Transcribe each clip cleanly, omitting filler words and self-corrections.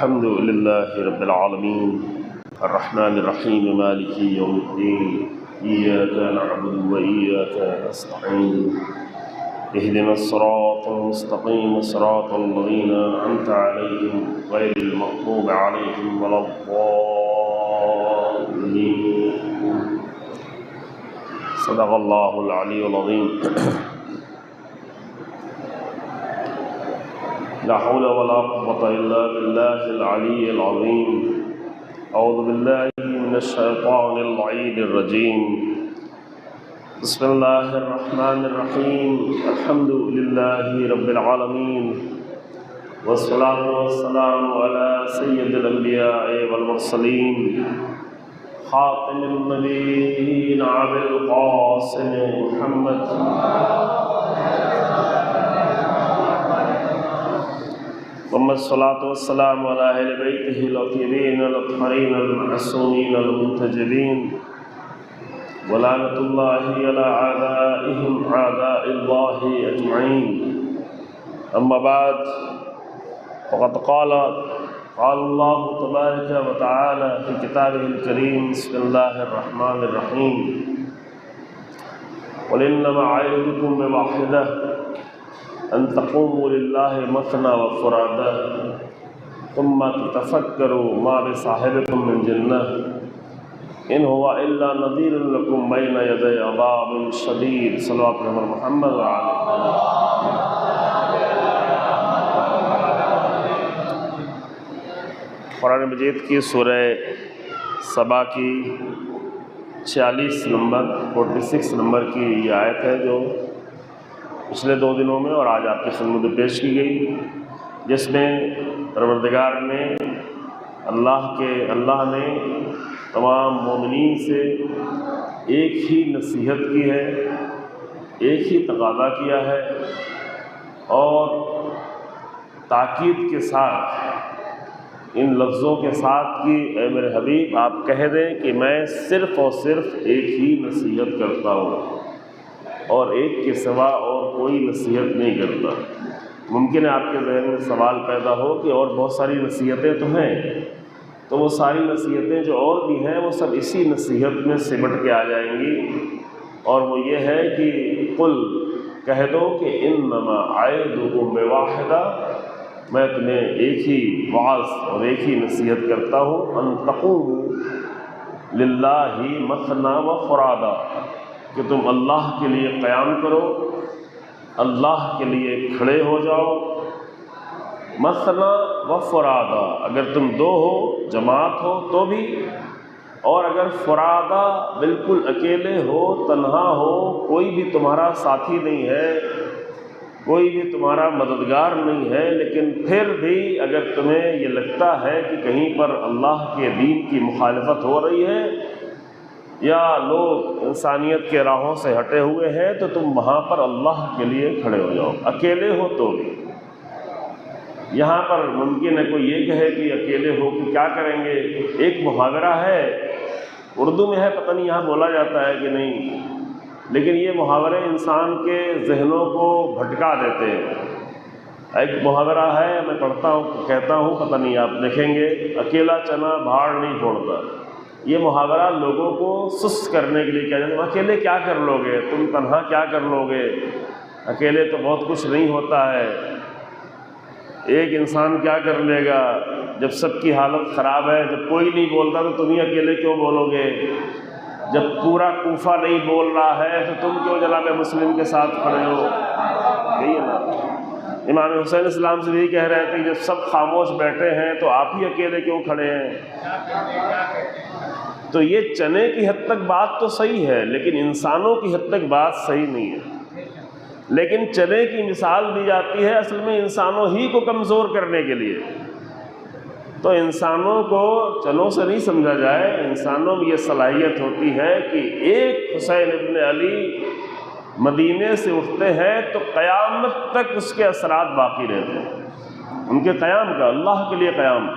الحمد لله رب العالمين الرحمن الرحيم مالك يوم الدين إياك نعبد وإياك نستعين اهدنا الصراط المستقيم صراط الذين أنعمت عليهم غير المغضوب عليهم ولا الضالين. صدق الله العلي العظيم. لا حول ولا قوة إلا بالله العلي العظيم. أعوذ بالله من الشيطان اللعين الرجيم. بسم الله الرحمن الرحيم. الحمد لله رب العالمين والصلاة والسلام على سيد الأنبياء والمرسلين خاتم النبيين أبي القاسم محمد الصلاة والسلام على أهل بيته الطيبين الطاهرين المعصومين المنتجبين ولعنة الله على أعدائهم أعداء الله أجمعين. أما بعد فقد قال الله تبارك وتعالى في كتابه الكريم. بسم الله الرحمن الرحيم. قل إنما أعظكم بواحدة أن تقوموا لله مثنى وفرادى ثم تتفكروا ما بصاحبكم من جنة إن هو إلا نذير لكم بين يدي عذاب شديد. صلوات محمد وعلى قرآن مجید کی سورہ سبا کی 46 نمبر کی یہ آیت ہے جو پچھلے 2 دنوں میں اور آج آپ کی خدمت میں پیش کی گئی، جس میں پروردگار نے اللہ نے تمام مومنین سے ایک ہی نصیحت کی ہے، ایک ہی تقاضا کیا ہے اور تاکید کے ساتھ ان لفظوں کے ساتھ کہ اے میرے حبیب آپ کہہ دیں کہ میں صرف اور صرف ایک ہی نصیحت کرتا ہوں اور ایک کے سوا اور کوئی نصیحت نہیں کرتا. ممکن ہے آپ کے ذہن میں سوال پیدا ہو کہ اور بہت ساری نصیحتیں تو ہیں، تو وہ ساری نصیحتیں جو اور بھی ہیں وہ سب اسی نصیحت میں سمٹ کے آ جائیں گی، اور وہ یہ ہے کہ قل کہہ دو کہ انما اعظکم بواحدہ، میں تمہیں ایک ہی وعظ اور ایک ہی نصیحت کرتا ہوں، ان تقوموا للہ مثنی و فرادا، کہ تم اللہ کے لیے قیام کرو، اللہ کے لیے کھڑے ہو جاؤ، مثنی و فرادا، اگر تم 2 ہو جماعت ہو تو بھی، اور اگر فرادا بالکل اکیلے ہو تنہا ہو، کوئی بھی تمہارا ساتھی نہیں ہے، کوئی بھی تمہارا مددگار نہیں ہے، لیکن پھر بھی اگر تمہیں یہ لگتا ہے کہ کہیں پر اللہ کے دین کی مخالفت ہو رہی ہے یا لوگ انسانیت کے راہوں سے ہٹے ہوئے ہیں، تو تم وہاں پر اللہ کے لیے کھڑے ہو جاؤ، اکیلے ہو تو بھی. یہاں پر ممکن ہے کوئی یہ کہے کہ اکیلے ہو کہ کیا کریں گے. ایک محاورہ ہے، اردو میں ہے، پتہ نہیں یہاں بولا جاتا ہے کہ نہیں، لیکن یہ محاورے انسان کے ذہنوں کو بھٹکا دیتے ہیں. ایک محاورہ ہے، میں پڑھتا ہوں کہتا ہوں، پتہ نہیں آپ دیکھیں گے، اکیلا چنا بھاڑ نہیں چھوڑتا. یہ محاورہ لوگوں کو سست کرنے کے لیے کیا جاتا ہے. اکیلے کیا کر لو گے، تم تنہا کیا کر لو گے، اکیلے تو بہت کچھ نہیں ہوتا ہے، ایک انسان کیا کر لے گا جب سب کی حالت خراب ہے، جب کوئی نہیں بولتا تو تم ہی اکیلے کیوں بولو گے، جب پورا کوفہ نہیں بول رہا ہے تو تم کیوں جناب مسلم کے ساتھ کھڑے ہو. یہی ہے نا. امام حسین اسلام سے بھی کہہ رہے تھے کہ جب سب خاموش بیٹھے ہیں تو آپ ہی اکیلے کیوں کھڑے ہیں. تو یہ چنے کی حد تک بات تو صحیح ہے، لیکن انسانوں کی حد تک بات صحیح نہیں ہے. لیکن چنے کی مثال دی جاتی ہے اصل میں انسانوں ہی کو کمزور کرنے کے لیے. تو انسانوں کو چنوں سے نہیں سمجھا جائے، انسانوں میں یہ صلاحیت ہوتی ہے کہ ایک حسین ابن علی مدینے سے اٹھتے ہیں تو قیامت تک اس کے اثرات باقی رہتے ہیں. ان کے قیام کا، اللہ کے لیے قیام،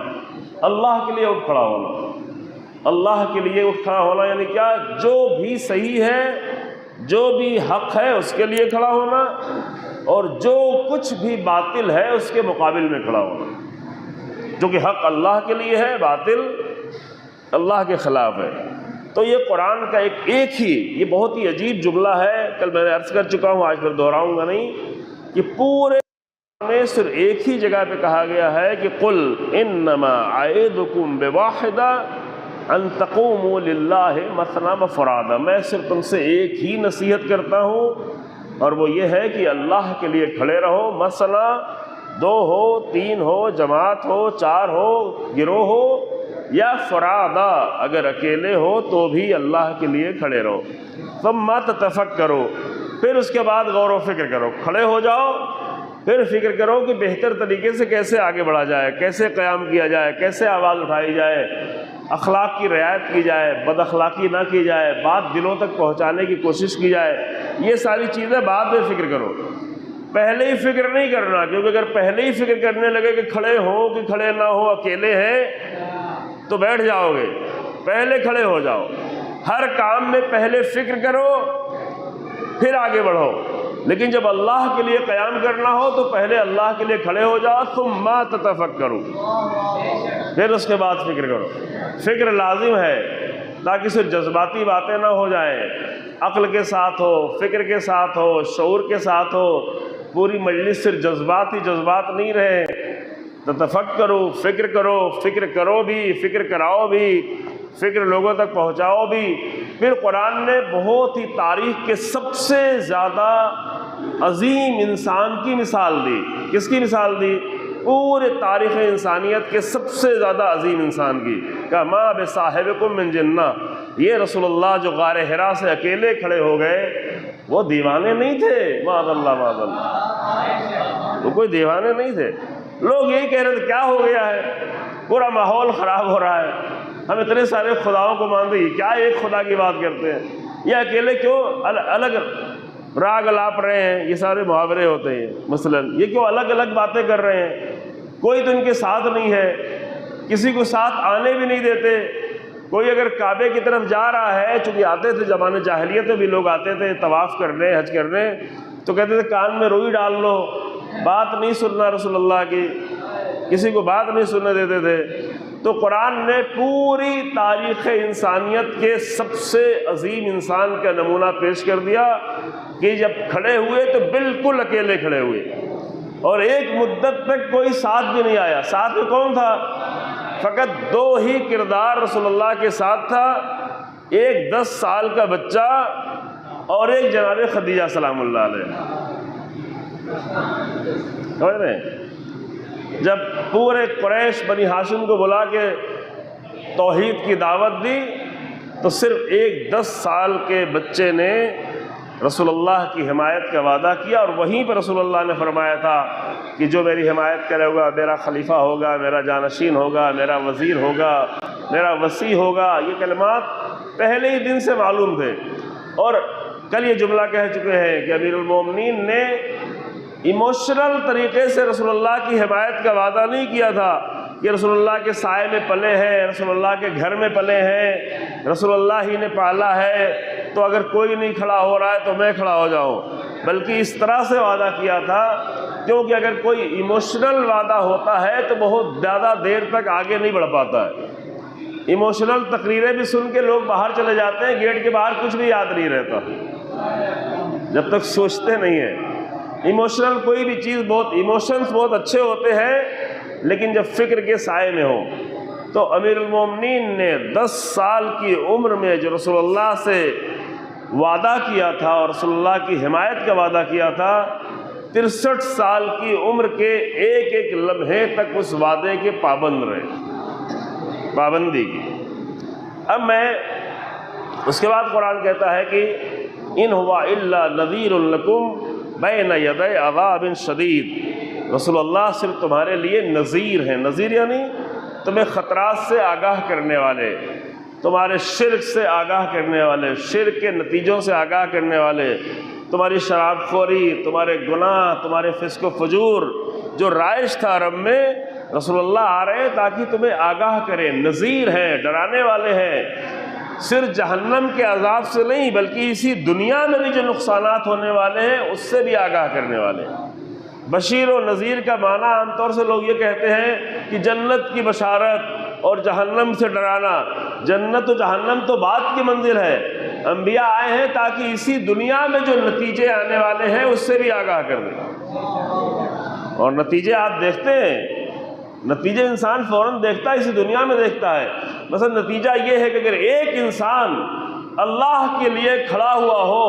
اللہ کے لیے اٹھ کھڑا ہونا، اللہ کے لیے اٹھ کھڑا ہونا یعنی کیا؟ جو بھی صحیح ہے، جو بھی حق ہے اس کے لیے کھڑا ہونا، اور جو کچھ بھی باطل ہے اس کے مقابل میں کھڑا ہونا. جو کہ حق اللہ کے لیے ہے، باطل اللہ کے خلاف ہے۔ تو یہ قرآن کا ایک ہی یہ بہت ہی عجیب جملہ ہے، کل میں نے عرض کر چکا ہوں، آج پھر دہراؤں گا نہیں، کہ پورے میں صرف ایک ہی جگہ پہ کہا گیا ہے کہ قل انما اعظکم بواحدہ ان تقوموا للہ مثنی وفرادا، میں صرف تم سے ایک ہی نصیحت کرتا ہوں، اور وہ یہ ہے کہ اللہ کے لیے کھڑے رہو، مثنی 2 ہو، 3 ہو، جماعت ہو، 4 ہو، گروہ ہو، یا فرادا اگر اکیلے ہو تو بھی اللہ کے لیے کھڑے رہو۔ ثم تتفکروا، پھر اس کے بعد غور و فکر کرو، کھڑے ہو جاؤ، پھر فکر کرو کہ بہتر طریقے سے کیسے آگے بڑھا جائے، کیسے قیام کیا جائے، کیسے آواز اٹھائی جائے، اخلاق کی رعایت کی جائے، بد اخلاقی نہ کی جائے، بات دلوں تک پہنچانے کی کوشش کی جائے۔ یہ ساری چیزیں بعد میں فکر کرو، پہلے ہی فکر نہیں کرنا، کیونکہ اگر پہلے ہی فکر کرنے لگے کہ کھڑے ہوں کہ کھڑے نہ ہو، اکیلے ہیں تو بیٹھ جاؤ گے۔ پہلے کھڑے ہو جاؤ، ہر کام میں پہلے فکر کرو پھر آگے بڑھو، لیکن جب اللہ کے لیے قیام کرنا ہو تو پہلے اللہ کے لیے کھڑے ہو جاؤ، ثم تتفکروا، پھر اس کے بعد فکر کرو۔ فکر لازم ہے تاکہ صرف جذباتی باتیں نہ ہو جائیں، عقل کے ساتھ ہو، فکر کے ساتھ ہو، شعور کے ساتھ ہو، پوری مجلس صرف جذبات ہی جذبات نہیں رہے۔ تتفکروا، فکر کرو، فکر کرو بھی، فکر کراؤ بھی، فکر لوگوں تک پہنچاؤ بھی۔ پھر قرآن نے بہت ہی تاریخ کے سب سے زیادہ عظیم انسان کی مثال دی۔ کس کی مثال دی؟ پورے تاریخ انسانیت کے سب سے زیادہ عظیم انسان کی، کہ ما بصاحبکم من جنہ، یہ رسول اللہ جو غار حرا سے اکیلے کھڑے ہو گئے، وہ دیوانے نہیں تھے، معاذ اللہ معاذ اللہ، وہ کوئی دیوانے نہیں تھے۔ لوگ یہی کہہ رہے تھے کیا ہو گیا ہے، پورا ماحول خراب ہو رہا ہے، ہم اتنے سارے خداؤں کو مانتے ہیں، کیا ایک خدا کی بات کرتے ہیں، یہ اکیلے کیوں الگ راگ الاپ رہے ہیں، یہ سارے محاورے ہوتے ہیں مثلاً، یہ کیوں الگ الگ باتیں کر رہے ہیں، کوئی تو ان کے ساتھ نہیں ہے، کسی کو ساتھ آنے بھی نہیں دیتے۔ کوئی اگر کعبے کی طرف جا رہا ہے، چونکہ آتے تھے زمانے جاہلیت میں بھی لوگ آتے تھے طواف کرنے، حج کرنے، تو کہتے تھے کان میں روئی ڈال لو، بات نہیں سننا رسول اللہ کی، کسی کو بات نہیں سننے دیتے تھے۔ تو قرآن نے پوری تاریخ انسانیت کے سب سے عظیم انسان کا نمونہ پیش کر دیا کہ جب کھڑے ہوئے تو بالکل اکیلے کھڑے ہوئے، اور ایک مدت تک کوئی ساتھ بھی نہیں آیا۔ ساتھ میں کون تھا؟ فقط 2 ہی کردار رسول اللہ کے ساتھ تھا، ایک 10 سال کا بچہ اور ایک جناب خدیجہ سلام اللہ علیہ۔ سمجھ رہے ہیں؟ جب پورے قریش بنی ہاشم کو بلا کے توحید کی دعوت دی تو صرف ایک 10 سال کے بچے نے رسول اللہ کی حمایت کا وعدہ کیا، اور وہیں پر رسول اللہ نے فرمایا تھا کہ جو میری حمایت کرے گا میرا خلیفہ ہوگا، میرا جانشین ہوگا، میرا وزیر ہوگا، میرا وصی ہوگا۔ یہ کلمات پہلے ہی دن سے معلوم تھے، اور کل یہ جملہ کہہ چکے ہیں کہ امیر المومنین نے ایموشنل طریقے سے رسول اللہ کی حمایت کا وعدہ نہیں کیا تھا کہ رسول اللہ کے سائے میں پلے ہیں، رسول اللہ کے گھر میں پلے ہیں، رسول اللہ ہی نے پالا ہے، تو اگر کوئی نہیں کھڑا ہو رہا ہے تو میں کھڑا ہو جاؤں، بلکہ اس طرح سے وعدہ کیا تھا، کیونکہ اگر کوئی ایموشنل وعدہ ہوتا ہے تو بہت زیادہ دیر تک آگے نہیں بڑھ پاتا ہے۔ ایموشنل تقریریں بھی سن کے لوگ باہر چلے جاتے ہیں، گیٹ کے باہر کچھ بھی یاد نہیں رہتا جب تک سوچتے نہیں ہیں۔ ایموشنل کوئی بھی چیز ایموشنز بہت اچھے ہوتے ہیں، لیکن جب فکر کے سائے میں ہو، تو امیر المومنین نے 10 سال کی عمر میں جو رسول اللہ سے وعدہ کیا تھا اور رسول اللہ کی حمایت کا وعدہ کیا تھا، 63 سال کی عمر کے ایک ایک لمحے تک اس وعدے کے پابند رہے، پابندی کی۔ اب میں اس کے بعد قرآن کہتا ہے کہ ان ہوا الا نذیر لکم بین یدی عذاب شدید، رسول اللہ صرف تمہارے لیے نذیر ہیں۔ نذیر یعنی تمہیں خطرات سے آگاہ کرنے والے، تمہارے شرک سے آگاہ کرنے والے، شرک کے نتیجوں سے آگاہ کرنے والے، تمہاری شراب خوری، تمہارے گناہ، تمہارے فسق و فجور جو رائج تھا عرب میں، رسول اللہ آ رہے ہیں تاکہ تمہیں آگاہ کریں۔ نذیر ہیں، ڈرانے والے ہیں، صرف جہنم کے عذاب سے نہیں بلکہ اسی دنیا میں بھی جو نقصانات ہونے والے ہیں اس سے بھی آگاہ کرنے والے ہیں۔ بشیر و نذیر کا معنی عام طور سے لوگ یہ کہتے ہیں کہ جنت کی بشارت اور جہنم سے ڈرانا۔ جنت و جہنم تو بعد کی منزل ہے، انبیاء آئے ہیں تاکہ اسی دنیا میں جو نتیجے آنے والے ہیں اس سے بھی آگاہ کر دیں۔ اور نتیجے آپ دیکھتے ہیں، نتیجے انسان فوراً دیکھتا ہے، اسی دنیا میں دیکھتا ہے۔ مثلا نتیجہ یہ ہے کہ اگر ایک انسان اللہ کے لیے کھڑا ہوا ہو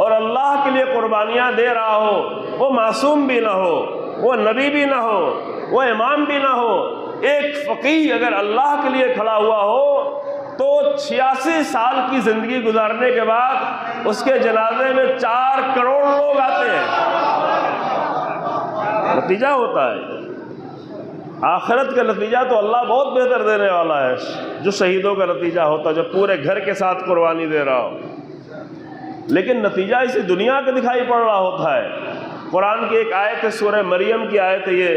اور اللہ کے لیے قربانیاں دے رہا ہو، وہ معصوم بھی نہ ہو، وہ نبی بھی نہ ہو، وہ امام بھی نہ ہو، ایک فقیہ اگر اللہ کے لیے کھڑا ہوا ہو تو 86 سال کی زندگی گزارنے کے بعد اس کے جنازے میں 4 کروڑ لوگ آتے ہیں۔ نتیجہ ہوتا ہے، آخرت کا نتیجہ تو اللہ بہت بہتر دینے والا ہے، جو شہیدوں کا نتیجہ ہوتا ہے، جو پورے گھر کے ساتھ قربانی دے رہا ہو۔ لیکن نتیجہ اسی دنیا کا دکھائی پڑ رہا ہوتا ہے۔ قرآن کی ایک آیت ہے، سورہ مریم کی آیت ہے یہ،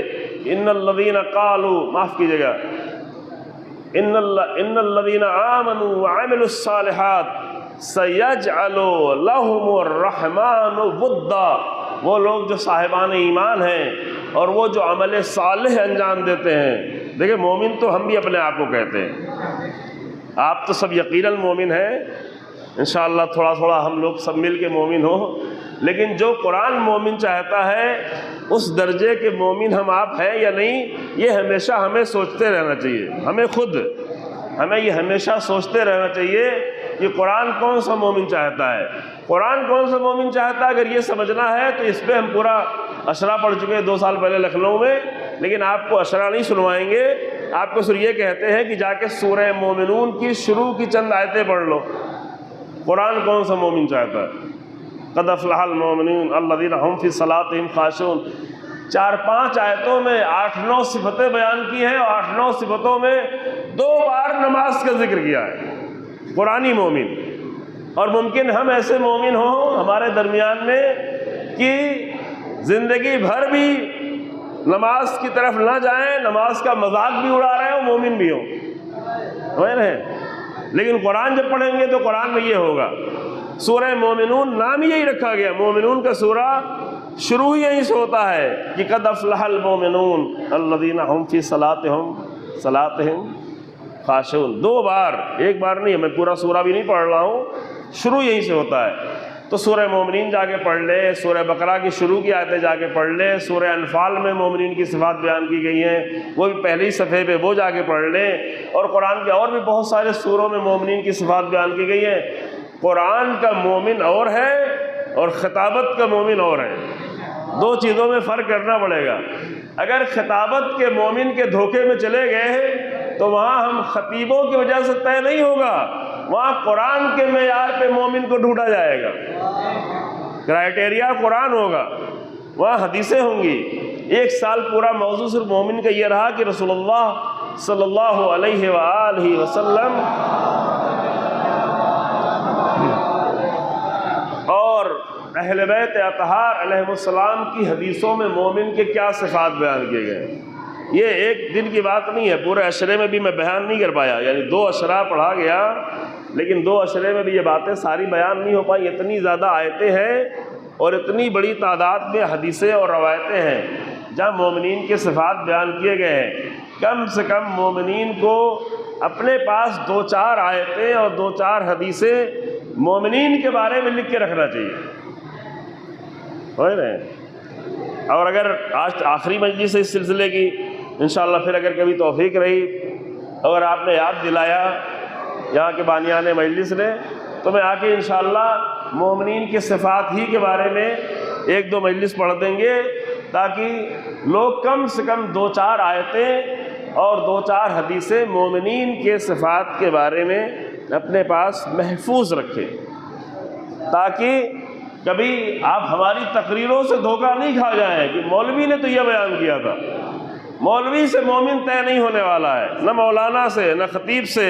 ان الذین قالوا، معاف کیجیے گا، ان الذین آمنوا وعملوا الصالحات سیجعل لهم الرحمن ودا، وہ لوگ جو صاحبان ایمان ہیں اور وہ جو عمل صالح انجام دیتے ہیں۔ دیکھیں مومن تو ہم بھی اپنے آپ کو کہتے ہیں، آپ تو سب یقیناً مومن ہیں، انشاءاللہ تھوڑا تھوڑا ہم لوگ سب مل کے مومن ہوں، لیکن جو قرآن مومن چاہتا ہے اس درجے کے مومن ہم آپ ہیں یا نہیں، یہ ہمیشہ ہمیں سوچتے رہنا چاہیے۔ ہمیں یہ ہمیشہ سوچتے رہنا چاہیے کہ قرآن کون سا مومن چاہتا ہے، قرآن کون سا مومن چاہتا ہے۔ اگر یہ سمجھنا ہے تو اس پہ ہم پورا اشرا پڑھ چکے ہیں 2 سال پہلے لکھنؤ میں، لیکن آپ کو اشرا نہیں سنوائیں گے، آپ کو صرف یہ کہتے ہیں کہ جا کے سورہ مومنون کی شروع کی چند آیتیں پڑھ لو۔ قرآن کون سا مومن چاہتا ہے؟ قد افلح المومنون الذین هم فی صلاتهم خاشعون، 4-5 آیتوں میں 8-9 صفتیں بیان کی ہیں، اور 8-9 صفتوں میں 2 بار نماز کا ذکر کیا ہے۔ قرآنی مومن، اور ممکن ہم ایسے مومن ہوں ہمارے درمیان میں کہ زندگی بھر بھی نماز کی طرف نہ جائیں، نماز کا مذاق بھی اڑا رہے ہوں، مومن بھی ہوں، سمجھ رہے ہیں؟ لیکن قرآن جب پڑھیں گے تو قرآن میں یہ ہوگا۔ سورہ مومنون نام ہی یہی رکھا گیا، مومنون کا سورہ شروع ہی یہیں سے ہوتا ہے کہ قد افلح المومنون الذین هم فی صلاتهم خاشعون۔ 2 بار، 1 بار نہیں، میں پورا سورہ بھی نہیں پڑھ رہا ہوں، شروع یہیں سے ہوتا ہے۔ تو سورہ مومنین جا کے پڑھ لے، سورہ بقرہ کی شروع کی آیتیں جا کے پڑھ لے، سورہ انفال میں مومنین کی صفات بیان کی گئی ہیں، وہ بھی پہلی صفحے پہ وہ جا کے پڑھ لیں، اور قرآن کے اور بھی بہت سارے سوروں میں مومنین کی صفات بیان کی گئی ہیں۔ قرآن کا مومن اور ہے اور خطابت کا مومن اور ہے، 2 چیزوں میں فرق کرنا پڑے گا۔ اگر خطابت کے مومن کے دھوکے میں چلے گئے تو وہاں ہم خطیبوں کی وجہ سے طے نہیں ہوگا، وہاں قرآن کے معیار پہ مومن کو ڈھونڈا جائے گا، کرائیٹیریا قرآن ہوگا، وہاں حدیثیں ہوں گی۔ 1 سال پورا موضوع صرف مومن کا یہ رہا کہ رسول اللہ صلی اللہ علیہ وآلہ وسلم اور اہل بیت اطہار علیہ السلام کی حدیثوں میں مومن کے کیا صفات بیان کیے گئے۔ یہ ایک دن کی بات نہیں ہے، پورے عشرے میں بھی میں بیان نہیں کر پایا، یعنی 2 اشرا پڑھا گیا، لیکن 2 اشرے میں بھی یہ باتیں ساری بیان نہیں ہو پائی۔ اتنی زیادہ آیتیں ہیں اور اتنی بڑی تعداد میں حدیثیں اور روایتیں ہیں جہاں مومنین کے صفات بیان کیے گئے ہیں۔ کم سے کم مومنین کو اپنے پاس 2-4 آیتیں اور 2-4 حدیثیں مومنین کے بارے میں لکھ کے رکھنا چاہیے، سمجھ رہے ہیں؟ اور اگر آج آخری مجلس ہے اس سلسلے کی، انشاءاللہ پھر اگر کبھی توفیق رہی، اگر آپ نے یاد دلایا یہاں کے بانیان مجلس نے، تو میں آ کے انشاءاللہ مومنین کے صفات ہی کے بارے میں 1-2 مجلس پڑھ دیں گے، تاکہ لوگ کم سے کم 2-4 آیتیں اور 2-4 حدیثیں مومنین کے صفات کے بارے میں اپنے پاس محفوظ رکھیں، تاکہ کبھی آپ ہماری تقریروں سے دھوکہ نہیں کھا جائیں کہ مولوی نے تو یہ بیان کیا تھا۔ مولوی سے مومن طے نہیں ہونے والا ہے، نہ مولانا سے نہ خطیب سے۔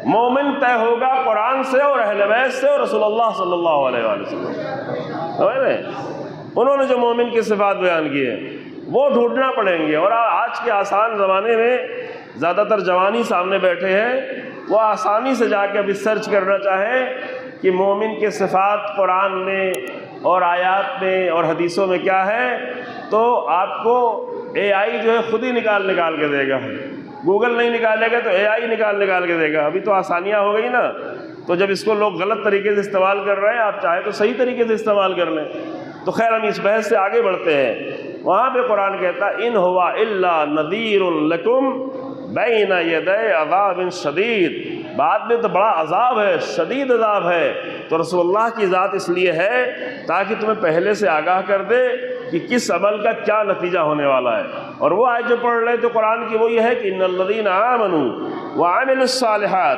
مومن طے ہوگا قرآن سے اور اہل بیت سے اور رسول اللہ صلی اللہ علیہ وآلہ وسلم، سمجھ رہے ہیں؟ انہوں نے جو مومن کی صفات بیان کی ہیں وہ ڈھونڈنا پڑیں گے۔ اور آج کے آسان زمانے میں زیادہ تر جوانی سامنے بیٹھے ہیں، وہ آسانی سے جا کے ابھی سرچ کرنا چاہیں کہ مومن کے صفات قرآن میں اور آیات میں اور حدیثوں میں کیا ہے، تو آپ کو اے آئی جو ہے خود ہی نکال کے دے گا. گوگل نہیں نکالے گا تو اے آئی نکال کے دے گا. ابھی تو آسانیاں ہو گئی نا، تو جب اس کو لوگ غلط طریقے سے استعمال کر رہے ہیں، آپ چاہے تو صحیح طریقے سے استعمال کر لیں. تو خیر ہم اس بحث سے آگے بڑھتے ہیں. وہاں پہ قرآن کہتا ہے ان ہوا الا نذیر لکم بین یدی عذاب شدید. بعد میں تو بڑا عذاب ہے، شدید عذاب ہے. تو رسول اللہ کی ذات اس لیے ہے تاکہ تمہیں پہلے سے آگاہ کر دے کہ کس عمل کا کیا نتیجہ ہونے والا ہے. اور وہ آیت جو پڑھ رہے تو قرآن کی وہ یہ ہے کہ ان الذین آمنوا وعملوا الصالحات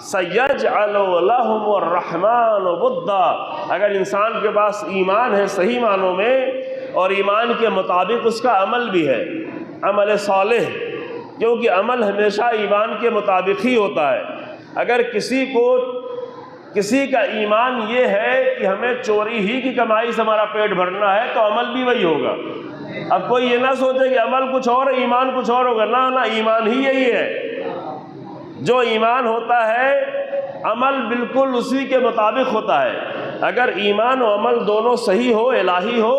سیجعل لهم الرحمن ودا. اگر انسان کے پاس ایمان ہے صحیح معنوں میں، اور ایمان کے مطابق اس کا عمل بھی ہے، عمل صالح، کیونکہ عمل ہمیشہ ایمان کے مطابق ہی ہوتا ہے. اگر کسی کا ایمان یہ ہے کہ ہمیں چوری ہی کی کمائی سے ہمارا پیٹ بھرنا ہے تو عمل بھی وہی ہوگا. اب کوئی یہ نہ سوچے کہ عمل کچھ اور ہے ایمان کچھ اور ہوگا. نہ ایمان ہی یہی ہے. جو ایمان ہوتا ہے عمل بالکل اسی کے مطابق ہوتا ہے. اگر ایمان و عمل دونوں صحیح ہو، الہی ہو،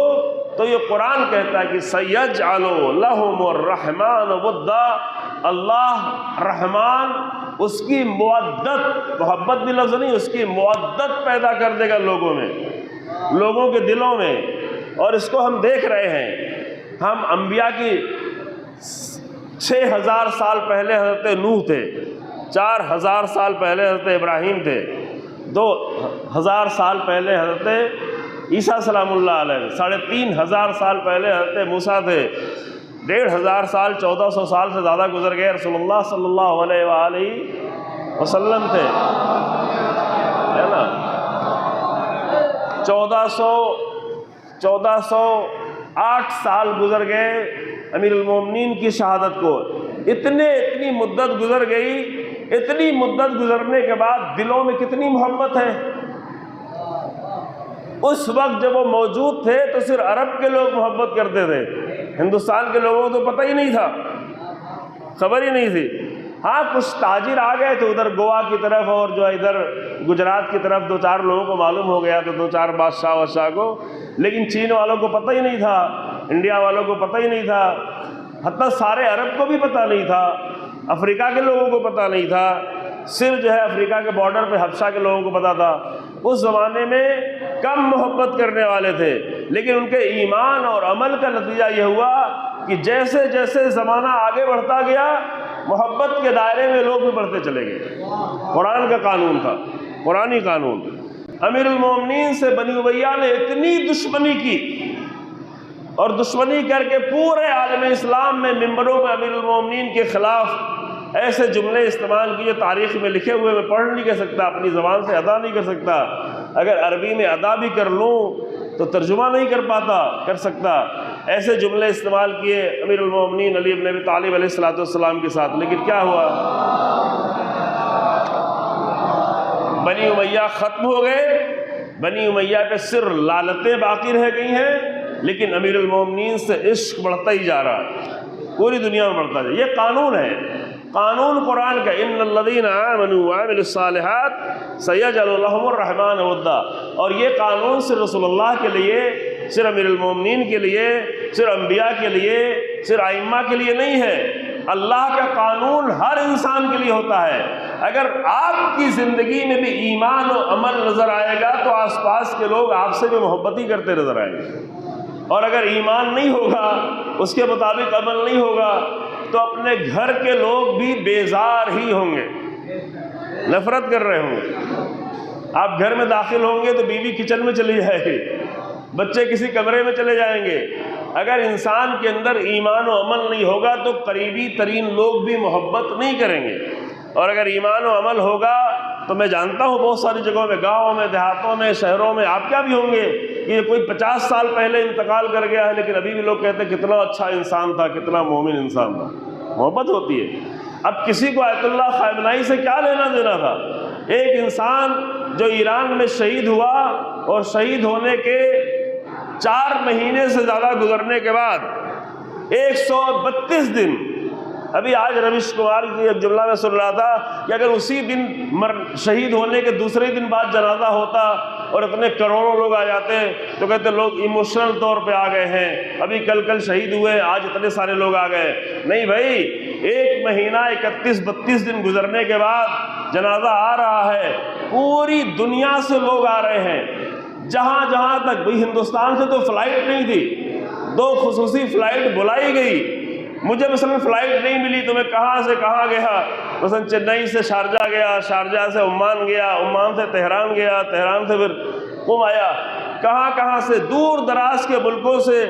تو یہ قرآن کہتا ہے کہ سیجعل لهم الرحمن ودا. اللہ رحمان اس کی مودت، محبت بھی لفظ نہیں، اس کی مودت پیدا کر دے گا لوگوں میں، لوگوں کے دلوں میں. اور اس کو ہم دیکھ رہے ہیں. ہم انبیاء کی 6000 سال پہلے حضرت نوح تھے، 4000 سال پہلے حضرت ابراہیم تھے، 2000 سال پہلے حضرت عیسیٰ سلام اللہ علیہ، 3500 سال پہلے حضرت موسیٰ تھے، 1500 سال 1400 سال سے زیادہ گزر گئے رسول اللہ صلی اللہ علیہ وآلہ وسلم تھے، ہے نا. 1408 سال گزر گئے امیر المومنین کی شہادت کو. اتنی مدت گزر گئی. اتنی مدت گزرنے کے بعد دلوں میں کتنی محبت ہے. اس وقت جب وہ موجود تھے تو صرف عرب کے لوگ محبت کرتے تھے، ہندوستان کے لوگوں کو تو پتہ ہی نہیں تھا، خبر ہی نہیں تھی. ہاں کچھ تاجر آ گئے تھے ادھر گوا کی طرف، اور جو ادھر گجرات کی طرف 2-4 لوگوں کو معلوم ہو گیا تو 2-4 بادشاہ کو. لیکن چین والوں کو پتہ ہی نہیں تھا، انڈیا والوں کو پتہ ہی نہیں تھا، حتیٰ سارے عرب کو بھی پتہ نہیں تھا، افریقہ کے لوگوں کو پتہ نہیں تھا. صرف جو ہے افریقہ کے بارڈر پہ حبشہ کے لوگوں کو پتہ تھا. اس زمانے میں کم محبت کرنے والے تھے، لیکن ان کے ایمان اور عمل کا نتیجہ یہ ہوا کہ جیسے جیسے زمانہ آگے بڑھتا گیا محبت کے دائرے میں لوگ بھی بڑھتے چلے گئے. قرآن کا قانون تھا، قرآنی قانون. امیر المومنین سے بنی امیہ نے اتنی دشمنی کی، اور دشمنی کر کے پورے عالم اسلام میں ممبروں میں امیر المومنین کے خلاف ایسے جملے استعمال کیے تاریخ میں لکھے ہوئے. میں پڑھ نہیں کر سکتا، اپنی زبان سے ادا نہیں کر سکتا. اگر عربی میں ادا بھی کر لوں تو ترجمہ نہیں کر سکتا. ایسے جملے استعمال کیے امیر المومنین علی بن ابی طالب علیہ السلام کے ساتھ. لیکن کیا ہوا؟ بنی امیہ ختم ہو گئے. بنی امیہ پہ صرف لعنتیں باقی رہ گئی ہیں، لیکن امیر المومنین سے عشق بڑھتا ہی جا رہا ہے، پوری دنیا میں بڑھتا ہے. یہ قانون ہے، قانون قرآن کا. ان الذین آمنوا وعملوا الصالحات سیجعل لهم الرحمن ودا. اور یہ قانون صرف رسول اللہ کے لیے، صرف امیر المومنین کے لیے، صرف انبیاء کے لیے، صرف ائمہ کے لیے نہیں ہے. اللہ کا قانون ہر انسان کے لیے ہوتا ہے. اگر آپ کی زندگی میں بھی ایمان و عمل نظر آئے گا تو آس پاس کے لوگ آپ سے بھی محبت ہی کرتے نظر آئیں گے. اور اگر ایمان نہیں ہوگا، اس کے مطابق عمل نہیں ہوگا، تو اپنے گھر کے لوگ بھی بیزار ہی ہوں گے، نفرت کر رہے ہوں گے. آپ گھر میں داخل ہوں گے تو بیوی کچن میں چلی جائے گی، بچے کسی کمرے میں چلے جائیں گے. اگر انسان کے اندر ایمان و عمل نہیں ہوگا تو قریبی ترین لوگ بھی محبت نہیں کریں گے. اور اگر ایمان و عمل ہوگا تو میں جانتا ہوں بہت ساری جگہوں میں، گاؤں میں، دیہاتوں میں، شہروں میں آپ کیا بھی ہوں گے کہ یہ کوئی 50 سال پہلے انتقال کر گیا ہے، لیکن ابھی بھی لوگ کہتے ہیں کتنا اچھا انسان تھا، کتنا مومن انسان تھا. محبت ہوتی ہے. اب کسی کو آیت اللہ خامنہئی سے کیا لینا دینا تھا؟ ایک انسان جو ایران میں شہید ہوا اور شہید ہونے کے 4 مہینے سے زیادہ گزرنے کے بعد 132 دن، ابھی آج رویش کمار کی ایک جملہ میں سن رہا تھا کہ اگر اسی دن شہید ہونے کے دوسرے دن بعد جنازہ ہوتا اور اتنے کروڑوں لوگ آ جاتے تو کہتے لوگ ایموشنل طور پہ آ گئے ہیں، ابھی کل شہید ہوئے، آج اتنے سارے لوگ آ گئے۔ نہیں بھائی، 1 مہینہ 31-32 دن گزرنے کے بعد جنازہ آ رہا ہے، پوری دنیا سے لوگ آ رہے ہیں، جہاں تک۔ بھائی ہندوستان سے تو فلائٹ نہیں تھی، 2 خصوصی فلائٹ بلائی گئی، مجھے مثلا فلائٹ نہیں ملی تو میں کہاں سے کہاں گیا، مثلا چنئی سے شارجہ گیا، شارجہ سے عمان گیا، عمان سے تہران گیا، تہران سے پھر قم آیا، کہاں سے دور دراز کے ملکوں سے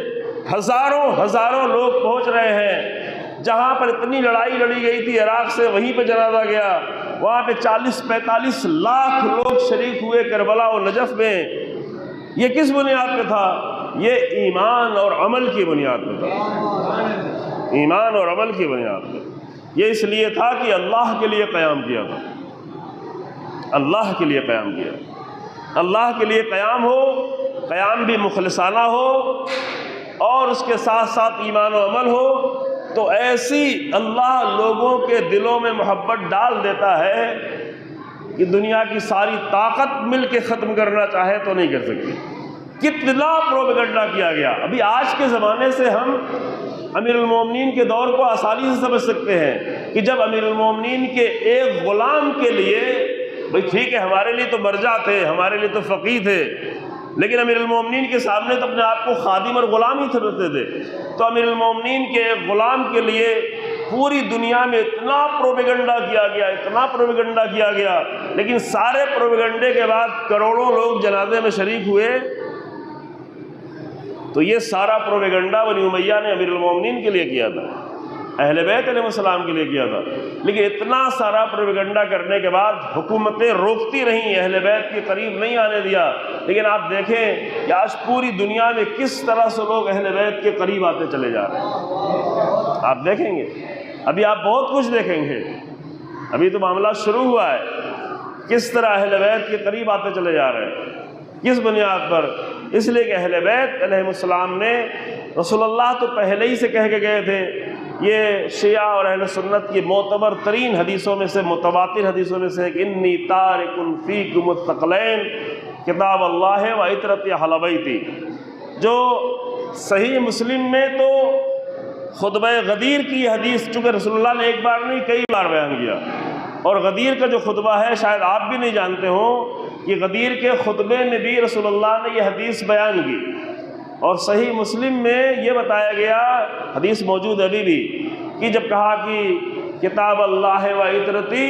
ہزاروں لوگ پہنچ رہے ہیں۔ جہاں پر اتنی لڑائی لڑی گئی تھی عراق سے، وہیں پہ جنازہ گیا، وہاں پہ 40-45 لاکھ لوگ شریک ہوئے کربلا و نجف میں۔ یہ کس بنیاد پہ تھا؟ یہ ایمان اور عمل کی بنیاد پہ تھا، ایمان اور عمل کی بنیاد پہ۔ یہ اس لیے تھا کہ اللہ کے لیے قیام کیا تھا، اللہ کے لیے قیام کیا، اللہ کے لیے قیام ہو، قیام بھی مخلصانہ ہو اور اس کے ساتھ ساتھ ایمان و عمل ہو، تو ایسی اللہ لوگوں کے دلوں میں محبت ڈال دیتا ہے کہ دنیا کی ساری طاقت مل کے ختم کرنا چاہے تو نہیں کر سکتی۔ کتنا پروپیگنڈا کیا گیا۔ ابھی آج کے زمانے سے ہم امیر المومنین کے دور کو آسانی سے سمجھ سکتے ہیں کہ جب امیر المومنین کے ایک غلام کے لیے، بھئی ٹھیک ہے ہمارے لیے تو مرجع تھے، ہمارے لیے تو فقیہ تھے، لیکن امیر المومنین کے سامنے تو اپنے آپ کو خادم اور غلام ہی سمجھتے تھے، تو امیر المومنین کے ایک غلام کے لیے پوری دنیا میں اتنا پروپیگنڈا کیا گیا، لیکن سارے پروپیگنڈے کے بعد کروڑوں لوگ جنازے میں شریک ہوئے۔ تو یہ سارا پروپیگنڈا بنی امیہ نے امیر المومنین کے لیے کیا تھا، اہل بیت علیہ السلام کے لیے کیا تھا، لیکن اتنا سارا پروپیگنڈا کرنے کے بعد حکومتیں روکتی رہیں، اہل بیت کے قریب نہیں آنے دیا۔ لیکن آپ دیکھیں کہ آج پوری دنیا میں کس طرح سے لوگ اہل بیت کے قریب آتے چلے جا رہے ہیں، آپ دیکھیں گے، ابھی آپ بہت کچھ دیکھیں گے، ابھی تو معاملہ شروع ہوا ہے، کس طرح اہل بیت کے قریب آتے چلے جا رہے ہیں، کس بنیاد پر؟ اس لیے کہ اہل بیت علیہ السلام نے، رسول اللہ تو پہلے ہی سے کہہ کے گئے تھے، یہ شیعہ اور اہل سنت کی معتبر ترین حدیثوں میں سے، متواتر حدیثوں میں سے، کہ انی تارک فیکم الثقلین کتاب اللہ و عطرت اہل بیتی۔ جو صحیح مسلم میں تو خطبہ غدیر کی حدیث، چونکہ رسول اللہ نے ایک بار نہیں کئی بار بیان کیا، اور غدیر کا جو خطبہ ہے شاید آپ بھی نہیں جانتے ہوں کہ غدیر کے خطبے میں بھی رسول اللہ نے یہ حدیث بیان کی، اور صحیح مسلم میں یہ بتایا گیا، حدیث موجود ابھی بھی، کہ جب کہا کہ کتاب اللہ و عطرتی،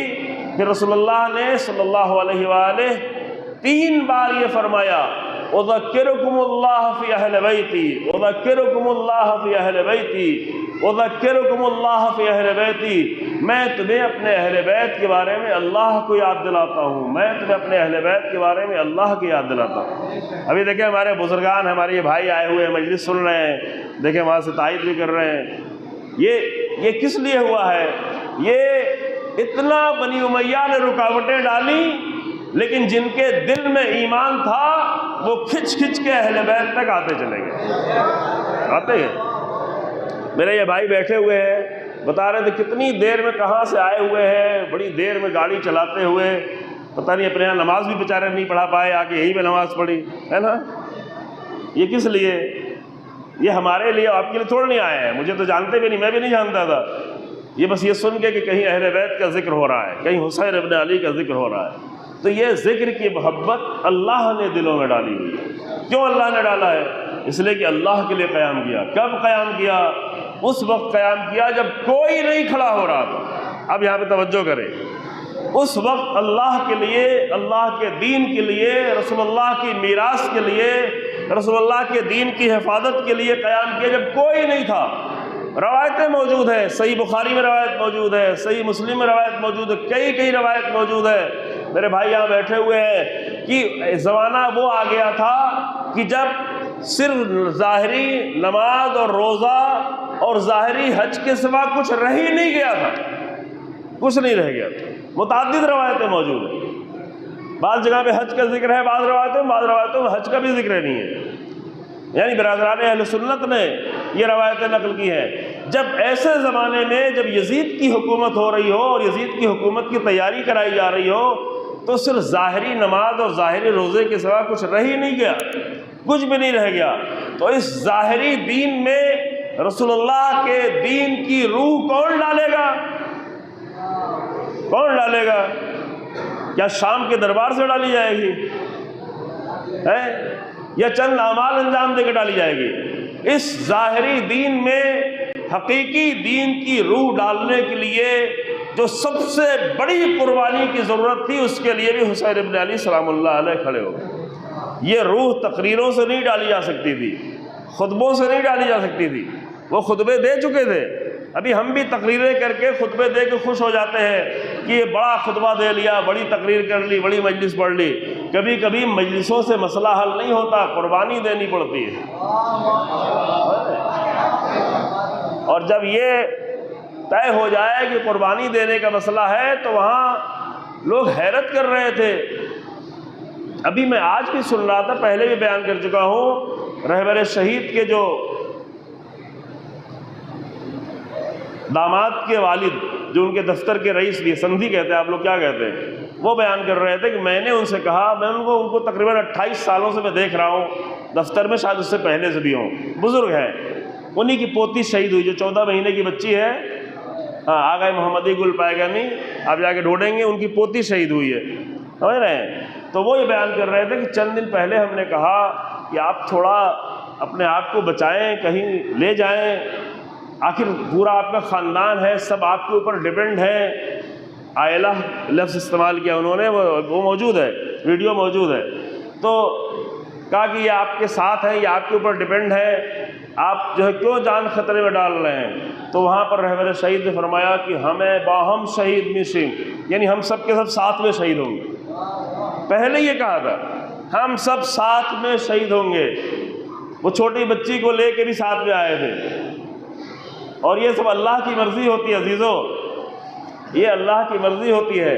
پھر رسول اللہ نے صلی اللہ علیہ وآلہ 3 بار یہ فرمایا، اذکرکم اللہ فی اہل بیتی، اذکرکم اللہ فی اہل بیتی، اذکرکم اللہ فی اہل بیتی، میں تمہیں اپنے اہل بیت کے بارے میں اللہ کو یاد دلاتا ہوں، میں تمہیں اپنے اہل بیت کے بارے میں اللہ کی یاد دلاتا ہوں۔ ابھی دیکھیں ہمارے بزرگان، ہمارے یہ بھائی آئے ہوئے ہیں، مجلس سن رہے ہیں، دیکھیں وہاں سے تائید بھی کر رہے ہیں، یہ کس لیے ہوا ہے؟ یہ اتنا بنی امیہ نے رکاوٹیں ڈالی، لیکن جن کے دل میں ایمان تھا وہ کھچ کے اہل بیت تک آتے چلے گئے، آتے گئے۔ میرے یہ بھائی بیٹھے ہوئے ہیں، بتا رہے تھے کتنی دیر میں کہاں سے آئے ہوئے ہیں، بڑی دیر میں گاڑی چلاتے ہوئے، پتہ نہیں اپنے یہاں نماز بھی بیچارے نہیں پڑھا پائے، آگے یہی پہ نماز پڑھی ہے نا۔ یہ کس لیے؟ یہ ہمارے لیے، آپ کے لیے تھوڑا نہیں آئے ہیں، مجھے تو جانتے بھی نہیں، میں بھی نہیں جانتا تھا، یہ بس یہ سن کے کہ کہیں اہل بیت کا ذکر ہو رہا ہے، کہیں حسین ابن علی کا ذکر ہو رہا ہے، تو یہ ذکر کی محبت اللہ نے دلوں میں ڈالی ہوئی ہے۔ کیوں اللہ نے ڈالا ہے؟ اس لیے کہ اللہ کے لیے قیام کیا۔ کب قیام کیا؟ اس وقت قیام کیا جب کوئی نہیں کھڑا ہو رہا تھا۔ اب یہاں پہ توجہ کریں، اس وقت اللہ کے لیے، اللہ کے دین کے لیے، رسول اللہ کی میراث کے لیے، رسول اللہ کے دین کی حفاظت کے لیے قیام کیا جب کوئی نہیں تھا۔ روایتیں موجود ہیں، صحیح بخاری میں روایت موجود ہے، صحیح مسلم میں روایت موجود ہے، کئی روایت موجود ہے۔ میرے بھائی یہاں بیٹھے ہوئے ہیں کہ زمانہ وہ آ گیا تھا کہ جب صرف ظاہری نماز اور روزہ اور ظاہری حج کے سوا کچھ رہ ہی نہیں گیا تھا، کچھ نہیں رہ گیا تھا۔ متعدد روایتیں موجود ہیں، بعض جگہ پہ حج کا ذکر ہے، بعض روایتوں میں حج کا بھی ذکر نہیں ہے۔ یعنی برادران اہل سنت نے یہ روایتیں نقل کی ہیں۔ جب ایسے زمانے میں جب یزید کی حکومت ہو رہی ہو اور یزید کی حکومت کی تیاری کرائی جا رہی ہو، تو صرف ظاہری نماز اور ظاہری روزے کے سوا کچھ رہ ہی نہیں گیا، کچھ بھی نہیں رہ گیا۔ تو اس ظاہری دین میں رسول اللہ کے دین کی روح کون ڈالے گا؟ کون ڈالے گا؟ کیا شام کے دربار سے ڈالی جائے گی یا چند اعمال انجام دے کے ڈالی جائے گی؟ اس ظاہری دین میں حقیقی دین کی روح ڈالنے کے لیے جو سب سے بڑی قربانی کی ضرورت تھی، اس کے لیے بھی حسین ابن علی سلام اللہ علیہ کھڑے ہو گئے۔ یہ روح تقریروں سے نہیں ڈالی جا سکتی تھی، خطبوں سے نہیں ڈالی جا سکتی تھی۔ وہ خطبے دے چکے تھے، ابھی ہم بھی تقریریں کر کے خطبے دے کے خوش ہو جاتے ہیں کہ یہ بڑا خطبہ دے لیا، بڑی تقریر کر لی، بڑی مجلس پڑھ لی۔ کبھی کبھی مجلسوں سے مسئلہ حل نہیں ہوتا، قربانی دینی پڑتی ہے۔ اور جب یہ طے ہو جائے کہ قربانی دینے کا مسئلہ ہے تو وہاں لوگ حیرت کر رہے تھے۔ ابھی میں آج بھی سن رہا تھا، پہلے بھی بیان کر چکا ہوں، رہبر شہید کے جو داماد کے والد، جو ان کے دفتر کے رئیس بھی، سندھی کہتے ہیں آپ لوگ، کیا کہتے ہیں، وہ بیان کر رہے تھے کہ میں نے ان سے کہا، میں ان کو تقریباً 28 سالوں سے میں دیکھ رہا ہوں دفتر میں، شاید اس سے پہلے سے بھی ہوں، بزرگ ہیں، انہی کی پوتی شہید ہوئی جو 14 مہینے کی بچی ہے، آغا محمدی گل پائیگانی، آپ جا کے ڈھونڈیں گے، ان کی پوتی شہید ہوئی ہے، سمجھ رہے ہیں؟ تو وہ یہ بیان کر رہے تھے کہ چند دن پہلے ہم نے کہا کہ آپ تھوڑا اپنے آپ کو بچائیں، کہیں لے جائیں، آخر پورا آپ کا خاندان ہے، سب آپ کے اوپر ڈیپینڈ ہے۔ عائلہ لفظ استعمال کیا انہوں نے، وہ موجود ہے، ویڈیو موجود ہے۔ تو کہا کہ یہ آپ کے ساتھ ہے، یہ آپ کے اوپر ڈیپینڈ ہے، آپ جو ہے کیوں جان خطرے میں ڈال رہے ہیں؟ تو وہاں پر رہبر شہید نے فرمایا کہ ہمیں باہم شہید میشیم، یعنی ہم سب کے سب ساتھ میں شہید ہوں گے۔ پہلے یہ کہا تھا ہم سب ساتھ میں شہید ہوں گے۔ وہ چھوٹی بچی کو لے کے بھی ساتھ میں آئے تھے۔ اور یہ سب اللہ کی مرضی ہوتی ہے عزیزو، یہ اللہ کی مرضی ہوتی ہے۔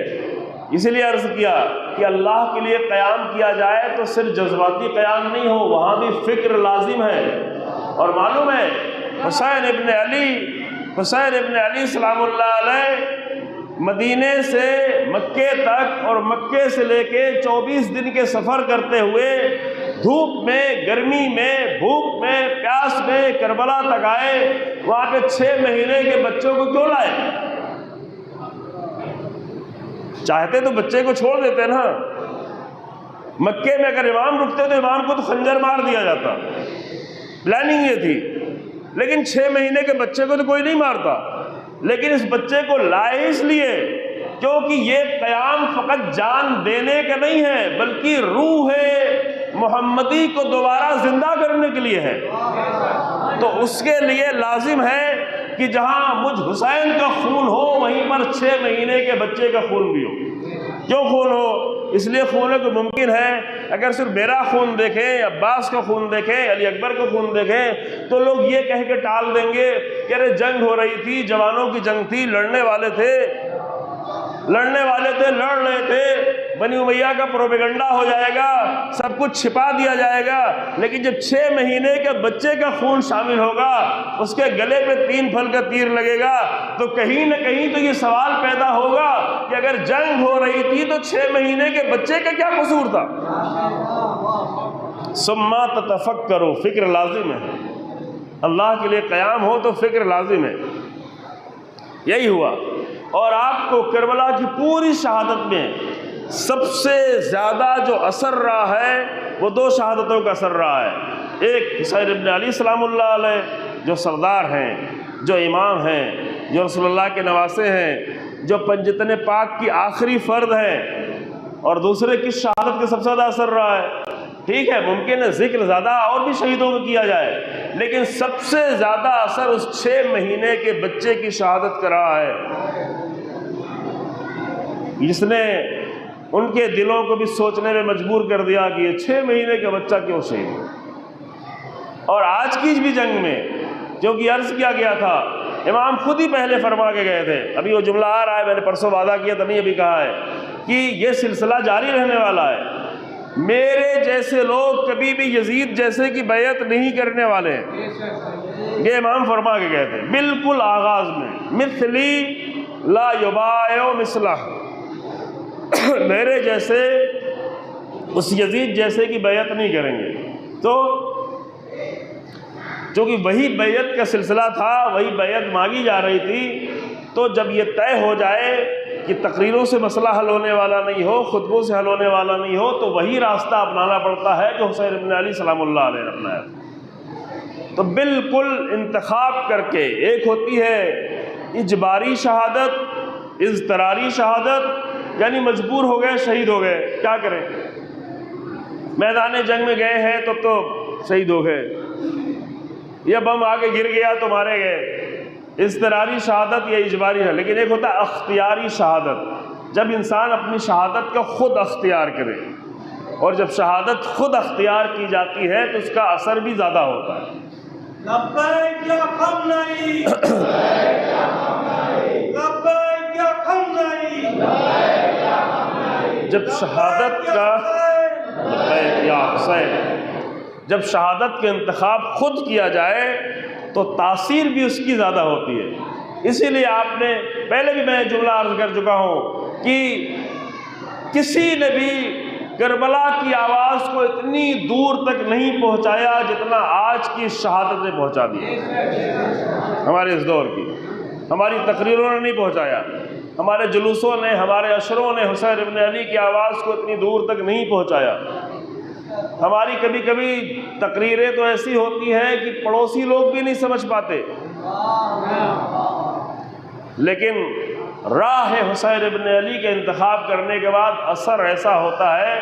اسی لیے عرض کیا کہ اللہ کے لیے قیام کیا جائے تو صرف جذباتی قیام نہیں ہو، وہاں بھی فکر لازم ہے۔ اور معلوم ہے حسین ابن علی سلام اللہ علیہ مدینے سے مکے تک اور مکے سے لے کے 24 دن کے سفر کرتے ہوئے دھوپ میں، گرمی میں، بھوک میں، پیاس میں کربلا تک آئے۔ وہاں پہ 6 مہینے کے بچوں کو کیوں لائے؟ چاہتے تو بچے کو چھوڑ دیتے نا، مکے میں اگر امام رکتے تو امام کو تو خنجر مار دیا جاتا، پلاننگ یہ تھی۔ لیکن 6 مہینے کے بچے کو تو کوئی نہیں مارتا، لیکن اس بچے کو لائے اس لیے کیونکہ یہ قیام فقط جان دینے کا نہیں ہے، بلکہ روح محمدی کو دوبارہ زندہ کرنے کے لیے ہے۔ تو اس کے لیے لازم ہے کہ جہاں مجھ حسین کا خون ہو وہیں پر 6 مہینے کے بچے کا خون بھی ہو۔ کیوں خون ہو؟ اس لیے خون ہے کہ ممکن ہے اگر صرف میرا خون دیکھیں، عباس کا خون دیکھیں، علی اکبر کا خون دیکھیں تو لوگ یہ کہہ کے ٹال دیں گے کہ ارے جنگ ہو رہی تھی، جوانوں کی جنگ تھی، لڑنے والے تھے، لڑ رہے تھے، بنی امیہ کا پروپیگنڈا ہو جائے گا، سب کچھ چھپا دیا جائے گا۔ لیکن جب 6 مہینے کے بچے کا خون شامل ہوگا، اس کے گلے پہ 3 پھل کا تیر لگے گا، تو کہیں نہ کہیں تو یہ سوال پیدا ہوگا کہ اگر جنگ ہو رہی تھی تو 6 مہینے کے بچے کا کیا قصور تھا؟ ثم تتفکروا، فکر لازم ہے۔ اللہ کے لیے قیام ہو تو فکر لازم ہے۔ یہی ہوا۔ اور آپ کو کربلا کی پوری شہادت میں سب سے زیادہ جو اثر رہا ہے وہ 2 شہادتوں کا اثر رہا ہے۔ ایک حسین ابن علی سلام اللہ علیہ جو سردار ہیں، جو امام ہیں، جو رسول اللہ کے نواسے ہیں، جو پنجتن پاک کی آخری فرد ہیں، اور دوسرے کی شہادت کا سب سے زیادہ اثر رہا ہے۔ ٹھیک ہے، ممکن ہے ذکر زیادہ اور بھی شہیدوں کو کیا جائے، لیکن سب سے زیادہ اثر اس 6 مہینے کے بچے کی شہادت کا رہا ہے، جس نے ان کے دلوں کو بھی سوچنے میں مجبور کر دیا کہ یہ 6 مہینے کا بچہ کیوں شہید ہو۔ اور آج کی بھی جنگ میں جو کہ عرض کیا گیا تھا، امام خود ہی پہلے فرما کے گئے تھے، ابھی وہ جملہ آ رہا ہے، میں نے پرسوں وعدہ کیا تھا، نہیں ابھی کہا ہے کہ یہ سلسلہ جاری رہنے والا ہے۔ میرے جیسے لوگ کبھی بھی یزید جیسے کی بیعت نہیں کرنے والے ہیں، یہ امام فرما کے گئے تھے بالکل آغاز میں، مثلی لا یبایع مثلہ، میرے جیسے اس یزید جیسے کی بیعت نہیں کریں گے۔ تو چونکہ وہی بیعت کا سلسلہ تھا، وہی بیعت مانگی جا رہی تھی، تو جب یہ طے ہو جائے کہ تقریروں سے مسئلہ حل ہونے والا نہیں ہو، خطبوں سے حل ہونے والا نہیں ہو، تو وہی راستہ اپنانا پڑتا ہے جو حسین ابن علی سلام اللہ علیہ نے اپنایا۔ تو بالکل انتخاب کر کے، ایک ہوتی ہے اجباری شہادت، اضطراری شہادت، یعنی مجبور ہو گئے، شہید ہو گئے، کیا کریں، میدان جنگ میں گئے ہیں تو شہید ہو گئے، یا بم آگے گر گیا تو مارے گئے، اضطراری شہادت یا اجباری ہے۔ لیکن ایک ہوتا ہے اختیاری شہادت، جب انسان اپنی شہادت کا خود اختیار کرے، اور جب شہادت خود اختیار کی جاتی ہے تو اس کا اثر بھی زیادہ ہوتا ہے۔ لبیک یا حمدی، لبیک یا حمدی، جب شہادت کا یا حسین، جب شہادت کے انتخاب خود کیا جائے تو تاثیر بھی اس کی زیادہ ہوتی ہے۔ اسی لیے آپ نے پہلے بھی میں جملہ عرض کر چکا ہوں کہ کسی نے بھی کربلا کی آواز کو اتنی دور تک نہیں پہنچایا جتنا آج کی شہادت نے پہنچا دی، ہمارے اس دور کی۔ ہماری تقریروں نے نہیں پہنچایا، ہمارے جلوسوں نے، ہمارے اشروں نے حسین ابن علی کی آواز کو اتنی دور تک نہیں پہنچایا۔ ہماری کبھی کبھی تقریریں تو ایسی ہوتی ہیں کہ پڑوسی لوگ بھی نہیں سمجھ پاتے، لیکن راہ حسین ابن علی کے انتخاب کرنے کے بعد اثر ایسا ہوتا ہے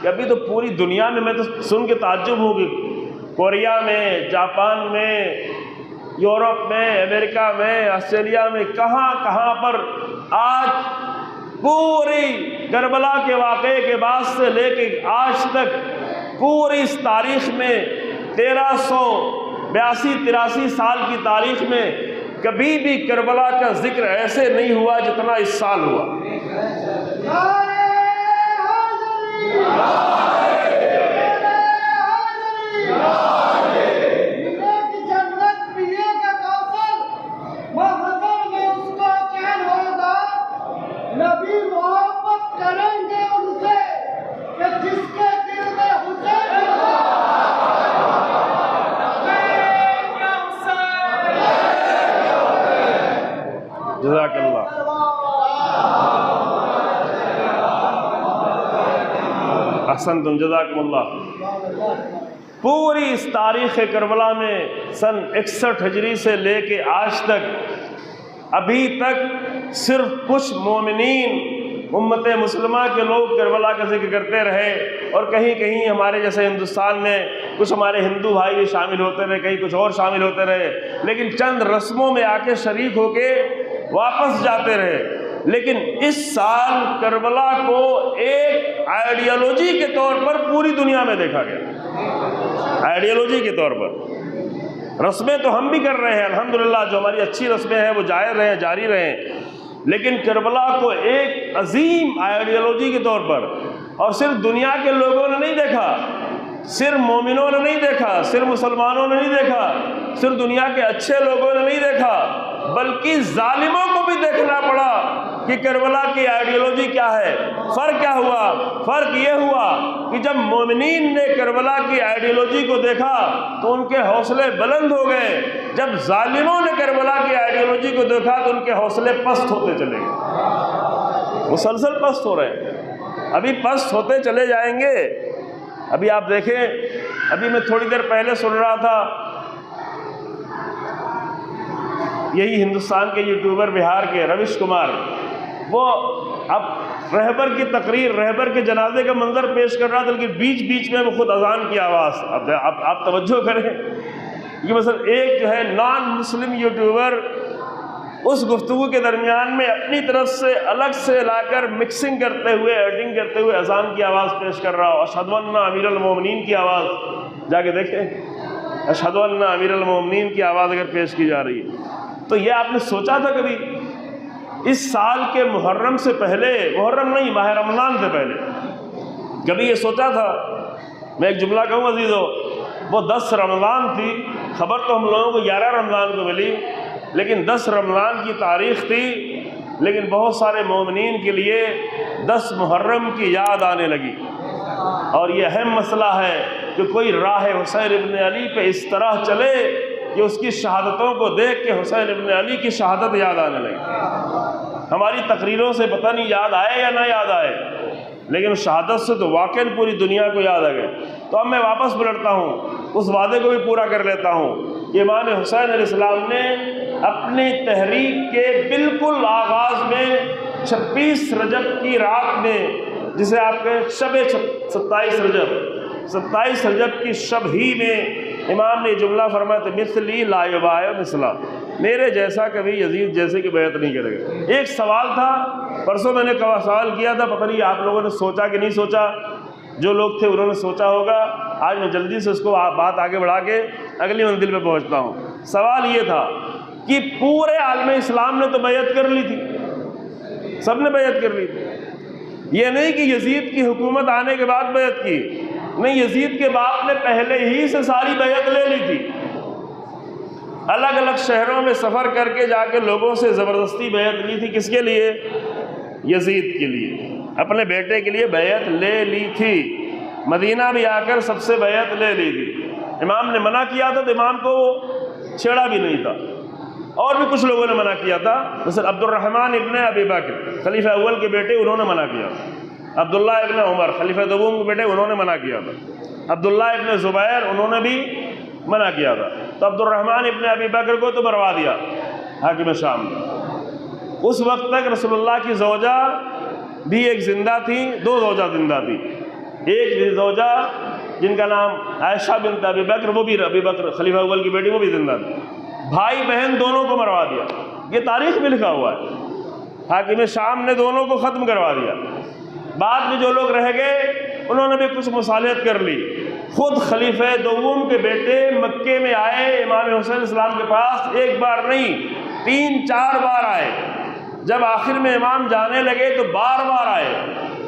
کہ ابھی تو پوری دنیا میں تو سن کے تعجب ہوگی، کوریا میں، جاپان میں، یورپ میں، امریکہ میں، آسٹریلیا میں، کہاں کہاں پر آج پوری کربلا کے واقعے کے بعد سے لے کے آج تک پوری اس تاریخ میں 1382-83 سال کی تاریخ میں کبھی بھی کربلا کا ذکر ایسے نہیں ہوا جتنا اس سال ہوا۔ جزاک اللہ۔ احسنتم، جزاکم اللہ۔ پوری اس تاریخ کربلا میں سن 61 ہجری سے لے کے آج تک ابھی تک صرف کچھ مومنین امت مسلمہ کے لوگ کربلا کا ذکر کرتے رہے، اور کہیں کہیں ہمارے جیسے ہندوستان میں کچھ ہمارے ہندو بھائی بھی شامل ہوتے رہے، کہیں کچھ اور شامل ہوتے رہے، لیکن چند رسموں میں آ کے شریک ہو کے واپس جاتے رہے۔ لیکن اس سال کربلا کو ایک آئیڈیالوجی کے طور پر پوری دنیا میں دیکھا گیا، آئیڈیالوجی کے طور پر۔ رسمیں تو ہم بھی کر رہے ہیں الحمدللہ، جو ہماری اچھی رسمیں ہیں وہ جائز رہیں، جاری رہیں، لیکن کربلا کو ایک عظیم آئیڈیالوجی کے طور پر، اور صرف دنیا کے لوگوں نے نہیں دیکھا، صرف مومنوں نے نہیں دیکھا، صرف مسلمانوں نے نہیں دیکھا، صرف دنیا کے اچھے لوگوں نے نہیں دیکھا، بلکہ ظالموں کو بھی دیکھنا پڑا کہ کربلا کی آئیڈیالوجی کیا ہے۔ فرق کیا ہوا؟ فرق یہ ہوا کہ جب مومنین نے کربلا کی آئیڈیالوجی کو دیکھا تو ان کے حوصلے بلند ہو گئے، جب ظالموں نے کربلا کی آئیڈیالوجی کو دیکھا تو ان کے حوصلے پست ہوتے چلے گئے، مسلسل پست ہو رہے ہیں، ابھی پست ہوتے چلے جائیں گے۔ ابھی آپ دیکھیں، ابھی میں تھوڑی دیر پہلے سن رہا تھا، یہی ہندوستان کے یوٹیوبر بہار کے روش کمار، وہ اب رہبر کی تقریر، رہبر کے جنازے کا منظر پیش کر رہا تھا، لیکن بیچ بیچ میں وہ خود اذان کی آواز، اب آپ توجہ کریں کہ مثلا ایک جو ہے نان مسلم یوٹیوبر اس گفتگو کے درمیان میں اپنی طرف سے الگ سے لا کر مکسنگ کرتے ہوئے، ایڈنگ کرتے ہوئے اذان کی آواز پیش کر رہا ہو، اشہد ان امیر المومنین کی آواز، جا کے دیکھیں، اشہد ان امیر المومنین کی آواز اگر پیش کی جا رہی ہے تو یہ آپ نے سوچا تھا کبھی اس سال کے محرم سے پہلے، محرم نہیں، ماہ رمضان سے پہلے کبھی یہ سوچا تھا؟ میں ایک جملہ کہوں عزیزو، وہ 10 رمضان تھی، خبر تو ہم لوگوں کو 11 رمضان کو ملی، لیکن 10 رمضان کی تاریخ تھی لیکن بہت سارے مومنین کے لیے 10 محرم کی یاد آنے لگی، اور یہ اہم مسئلہ ہے کہ کوئی راہ حسین ابن علی پہ اس طرح چلے کہ اس کی شہادتوں کو دیکھ کے حسین ابن علی کی شہادت یاد آنے لگی۔ ہماری تقریروں سے پتہ نہیں یاد آئے یا نہ یاد آئے، لیکن اس شہادت سے تو واقعی پوری دنیا کو یاد آ گئے۔ تو اب میں واپس پلٹتا ہوں، اس وعدے کو بھی پورا کر لیتا ہوں کہ امام حسین علیہ السلام نے اپنی تحریک کے بالکل آغاز میں 26 رجب کی رات میں، جسے آپ کے شب 27 رجب کی شب ہی میں امام نے یہ جملہ فرمایا تھا، مثلی لا یبایع مثلا، میرے جیسا کبھی یزید جیسے کی بیعت نہیں کرے گا۔ ایک سوال تھا، پرسوں میں نے سوال کیا تھا، پتہ نہیں آپ لوگوں نے سوچا کہ نہیں سوچا، جو لوگ تھے انہوں نے سوچا ہوگا۔ آج میں جلدی سے اس کو بات آگے بڑھا کے اگلی منزل پہ پہنچتا ہوں۔ سوال یہ تھا کہ پورے عالم اسلام نے تو بیعت کر لی تھی، سب نے بیعت کر لی تھی، یہ نہیں کہ یزید کی حکومت آنے کے بعد بیعت کی، نہیں، یزید کے باپ نے پہلے ہی سے ساری بیعت لے لی تھی، الگ الگ شہروں میں سفر کر کے جا کے لوگوں سے زبردستی بیعت لی تھی۔ کس کے لیے؟ یزید کے لیے، اپنے بیٹے کے لیے بیعت لے لی تھی۔ مدینہ بھی آ کر سب سے بیعت لے لی تھی۔ امام نے منع کیا تھا تو امام کو چھیڑا بھی نہیں تھا، اور بھی کچھ لوگوں نے منع کیا تھا، مثلا عبد الرحمن ابن ابی بکر خلیفہ اول کے بیٹے، انہوں نے منع کیا تھا۔ عبداللہ ابن عمر خلیفہ دوم کے بیٹے، انہوں نے منع کیا تھا۔ عبداللہ ابن زبیر، انہوں نے بھی منع کیا تھا۔ تو عبد الرحمن ابن ابی بکر کو تو مروا دیا حاکم شام نے۔ اس وقت تک رسول اللہ کی زوجہ بھی ایک زندہ تھی، 2 زوجہ زندہ تھی، ایک زوجہ جن کا نام عائشہ بنت ابی بکر، وہ بھی ابی بکر خلیفہ اول کی بیٹی، وہ بھی زندہ تھی۔ بھائی بہن دونوں کو مروا دیا، یہ تاریخ میں لکھا ہوا ہے۔ حاکم شام نے دونوں کو ختم کروا دیا۔ بعد میں جو لوگ رہ گئے انہوں نے بھی کچھ مصالحت کر لی۔ خود خلیفہ دوم کے بیٹے مکے میں آئے امام حسین السلام کے پاس، ایک بار نہیں 3-4 بار آئے۔ جب آخر میں امام جانے لگے تو بار بار آئے۔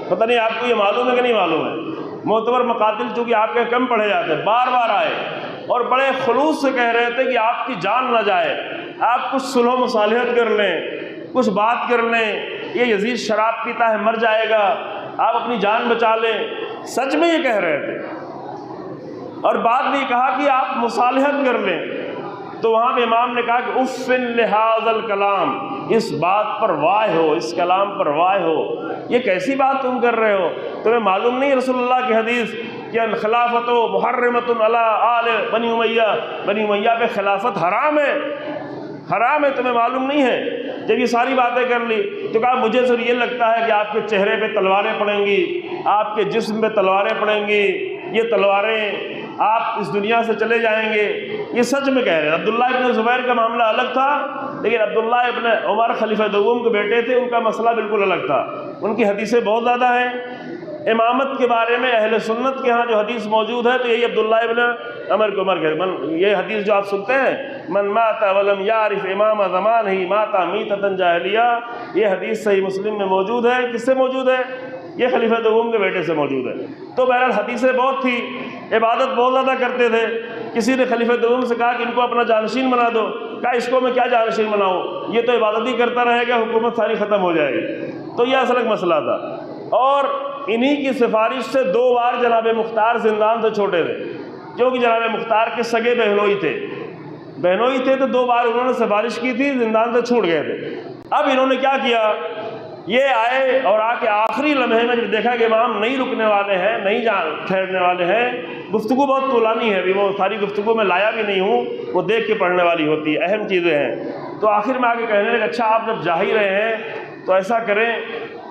پتہ نہیں آپ کو یہ معلوم ہے کہ نہیں معلوم ہے، معتبر مقاتل چونکہ آپ کے کم پڑھے جاتے ہیں، بار بار آئے اور بڑے خلوص سے کہہ رہے تھے کہ آپ کی جان نہ جائے، آپ کچھ صلح و مصالحت کر لیں، کچھ بات کر لیں، یہ یزید شراب پیتا ہے مر جائے گا، آپ اپنی جان بچا لیں۔ سچ میں یہ کہہ رہے تھے، اور بعد میں یہ کہا کہ آپ مصالحت کر لیں۔ تو وہاں پہ امام نے کہا کہ اف لہذا الکلام، اس بات پر وائے ہو، اس کلام پر وائے ہو، یہ کیسی بات تم کر رہے ہو؟ تمہیں معلوم نہیں رسول اللہ کی حدیث کہ خلافت و محرمۃ علی آل بنی امیہ، بنی امیہ پہ خلافت حرام ہے، حرام ہے، تمہیں معلوم نہیں ہے؟ جب یہ ساری باتیں کر لی تو کہا مجھے صرف یہ لگتا ہے کہ آپ کے چہرے پہ تلواریں پڑیں گی، آپ کے جسم پہ تلواریں پڑیں گی، یہ تلواریں آپ اس دنیا سے چلے جائیں گے۔ یہ سچ میں کہہ رہے ہیں۔ عبداللہ ابن زبیر کا معاملہ الگ تھا، لیکن عبداللہ ابن عمر خلیفہ دوم کے بیٹے تھے، ان کا مسئلہ بالکل الگ تھا۔ ان کی حدیثیں بہت زیادہ ہیں۔ امامت کے بارے میں اہل سنت کے ہاں جو حدیث موجود ہے تو یہی عبداللہ ابن عمر کے عمر کے یہ حدیث جو آپ سنتے ہیں، من مات ولم یعرف امام زمان ہی مات میتۃ جاہلیہ، یہ حدیث صحیح مسلم میں موجود ہے۔ کس سے موجود ہے؟ یہ خلیفہ دوم کے بیٹے سے موجود ہے۔ تو بہرحال حدیثیں بہت تھی، عبادت بہت زیادہ کرتے تھے۔ کسی نے خلیفہ دوم سے کہا کہ ان کو اپنا جانشین بنا دو، کہا اس کو میں کیا جانشین بناؤں، یہ تو عبادت ہی کرتا رہے گا، حکومت ساری ختم ہو جائے گی۔ تو یہ اصل ایک مسئلہ تھا، اور انہی کی سفارش سے 2 بار جناب مختار زندان سے چھوٹے تھے، کیونکہ جناب مختار کے سگے بہنوئی تھے تو 2 بار انہوں نے سفارش کی تھی، زندان سے چھوٹ گئے تھے۔ اب انہوں نے کیا کیا، یہ آئے اور آ کے آخری لمحے میں جب دیکھا کہ امام نہیں رکنے والے ہیں، نہیں ٹھہرنے والے ہیں، گفتگو بہت طولانی ہے، ابھی وہ ساری گفتگو میں لایا بھی نہیں ہوں، وہ دیکھ کے پڑھنے والی ہوتی ہے، اہم چیزیں ہیں۔ تو آخر میں آ کے کہنے لگے اچھا آپ جب جا ہی رہے ہیں تو ایسا کریں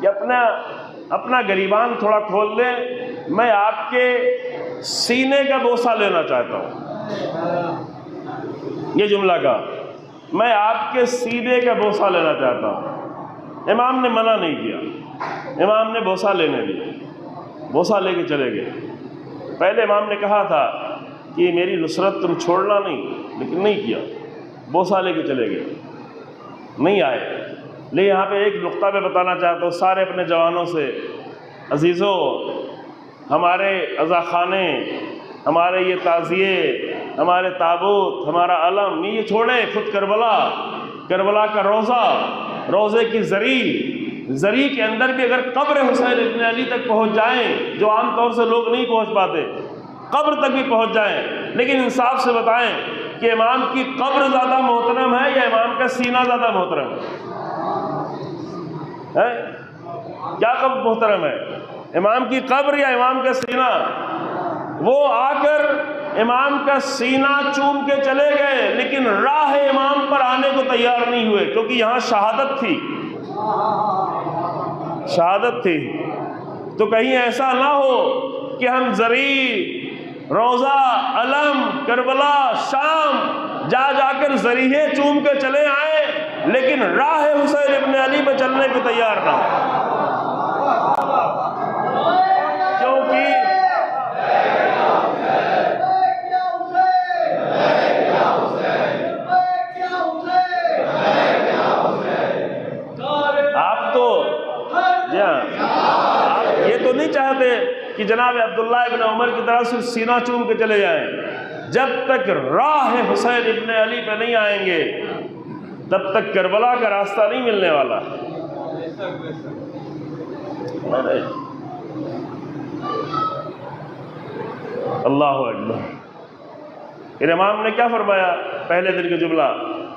کہ اپنا گریبان تھوڑا کھول دیں، میں آپ کے سینے کا بوسہ لینا چاہتا ہوں۔ یہ جملہ کہا، میں آپ کے سینے کا بوسہ لینا چاہتا ہوں۔ امام نے منع نہیں کیا، امام نے بوسہ لینے دیا، بوسہ لے کے چلے گئے۔ پہلے امام نے کہا تھا کہ میری نصرت تم چھوڑنا نہیں، لیکن نہیں کیا، بوسہ لے کے چلے گئے، نہیں آئے۔ لیکن یہاں پہ ایک نقطہ میں بتانا چاہتا ہوں سارے اپنے جوانوں سے، عزیزو، ہمارے عزاخانے، ہمارے یہ تعزیے، ہمارے تابوت، ہمارا علم، یہ چھوڑے، خود کربلا کا روضہ روضے کی زری کے اندر بھی اگر قبر حسین ابن علی تک پہنچ جائیں، جو عام طور سے لوگ نہیں پہنچ پاتے، قبر تک بھی پہنچ جائیں، لیکن انصاف سے بتائیں کہ امام کی قبر زیادہ محترم ہے یا امام کا سینہ زیادہ محترم ہے؟ کیا قبر محترم ہے، امام کی قبر یا امام کا سینہ؟ وہ آ کر امام کا سینہ چوم کے چلے گئے، لیکن راہ امام پر آنے کو تیار نہیں ہوئے، کیونکہ یہاں شہادت تھی۔ تو کہیں ایسا نہ ہو کہ ہم زری، روضہ، علم، کربلا، شام جا کر ذریعے چوم کے چلے آئیں، لیکن راہ حسین ابن علی پہ چلنے کو تیار نہ ہو، کیونکہ آپ یہ تو نہیں چاہتے کہ جناب عبداللہ ابن عمر کی طرح صرف سینہ چوم کے چلے جائیں، جب تک راہ حسین ابن علی پہ نہیں آئیں گے تب تک کربلا کا راستہ نہیں ملنے والا۔ اللہ اکبر۔ پھر امام نے کیا فرمایا؟ پہلے دن کا جملہ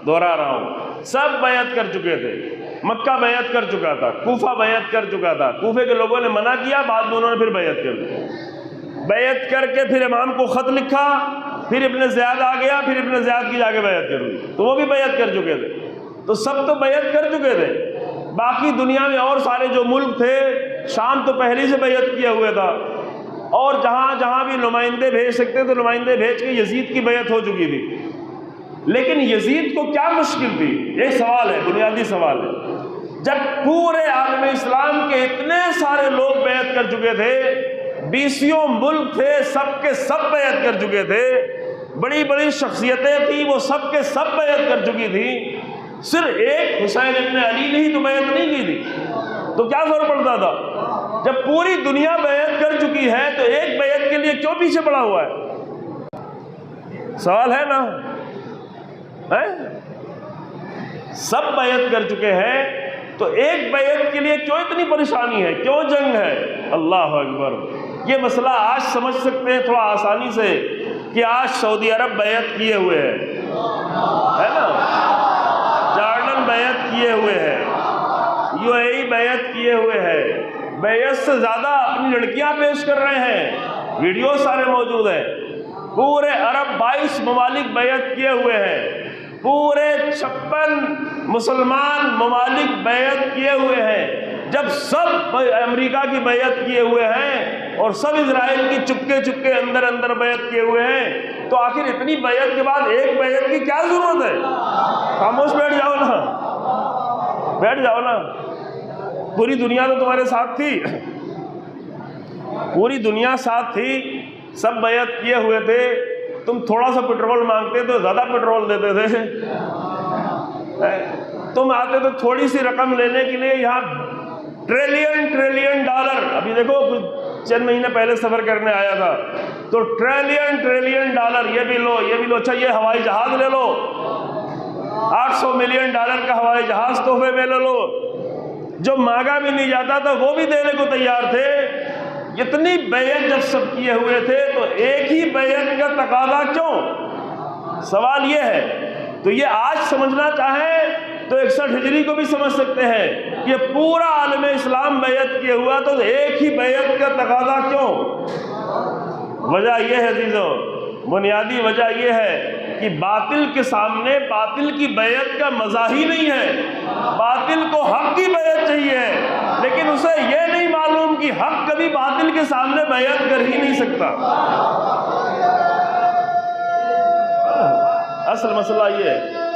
دوہرا رہا ہوں، سب بیعت کر چکے تھے، مکہ بیعت کر چکا تھا، کوفہ بیعت کر چکا تھا، کوفے کے لوگوں نے منع کیا، بعد میں انہوں نے پھر بیعت کر لی، بیعت کر کے پھر امام کو خط لکھا، پھر ابن زیاد آ گیا، پھر ابن زیاد کی جا کے بیعت کر لی، تو وہ بھی بیعت کر چکے تھے، تو سب تو بیعت کر چکے تھے۔ باقی دنیا میں اور سارے جو ملک تھے، شام تو پہلے سے بیعت کیا ہوا تھا، اور جہاں بھی نمائندے بھیج سکتے تو نمائندے بھیج کے یزید کی بیعت ہو چکی تھی، لیکن یزید کو کیا مشکل تھی؟ یہ سوال ہے، بنیادی سوال ہے۔ جب پورے عالم اسلام کے اتنے سارے لوگ بیعت کر چکے تھے، 20 ملک تھے، سب کے سب بیعت کر چکے تھے، بڑی بڑی شخصیتیں تھیں، وہ سب کے سب بیعت کر چکی تھی، صرف ایک حسین ابن علی نے ہی تو بیعت نہیں کی تھی، تو کیا فرق پڑتا تھا؟ جب پوری دنیا بیعت کر چکی ہے تو ایک بیعت کے لیے کیوں پیچھے پڑا ہوا ہے؟ سوال ہے نا؟ سب بیعت کر چکے ہیں تو ایک بیعت کے لیے کیوں اتنی پریشانی ہے، کیوں جنگ ہے؟ اللہ اکبر۔ یہ مسئلہ آج سمجھ سکتے ہیں تھوڑا آسانی سے کہ آج سعودی عرب بیعت کیے ہوئے ہے نا، جارڈن بیعت کیے ہوئے ہے، UAE بیعت کیے ہوئے ہے، بیعت سے زیادہ اپنی لڑکیاں پیش کر رہے ہیں، ویڈیو سارے موجود ہیں، پورے عرب 22 ممالک بیعت کیے ہوئے ہیں، پورے 56 مسلمان ممالک بیعت کیے ہوئے ہیں، جب سب امریکہ کی بیعت کیے ہوئے ہیں اور سب اسرائیل کی چپکے اندر بیعت کیے ہوئے ہیں، تو آخر اتنی بیعت کے بعد ایک بیعت کی کیا ضرورت ہے؟ خاموش بیٹھ جاؤ نا، پوری دنیا تو تمہارے ساتھ تھی، پوری دنیا ساتھ تھی، سب بیعت کیے ہوئے تھے، تم تھوڑا سا پٹرول مانگتے تو زیادہ پٹرول دیتے تھے، تم آتے تو تھوڑی سی رقم لینے کے لیے یہاں ٹریلین ڈالر، ابھی دیکھو چند مہینے پہلے سفر کرنے آیا تھا تو ٹریلین ڈالر، یہ بھی لو، اچھا یہ ہوائی جہاز لے لو، 800 ملین ڈالر کا ہوائی جہاز تحفے میں لے لو، جو مانگا بھی نہیں جاتا تھا وہ بھی دینے کو تیار تھے۔ اتنی بیعت جب سب کیے ہوئے تھے تو ایک ہی بیعت کا تقاضا کیوں؟ سوال یہ ہے۔ تو یہ آج سمجھنا چاہیں تو 61 ہجری کو بھی سمجھ سکتے ہیں کہ پورا عالم اسلام بیعت کیے ہوا تو ایک ہی بیعت کا تقاضا کیوں؟ وجہ یہ ہے عزیزو، بنیادی وجہ یہ ہے کہ باطل کے سامنے باطل کی بیعت کا مزہ ہی نہیں ہے، باطل کو حق کی بیعت چاہیے، لیکن اسے یہ نہیں معلوم کہ حق کبھی باطل کے سامنے بیعت کر ہی نہیں سکتا۔ اصل مسئلہ یہ ہے۔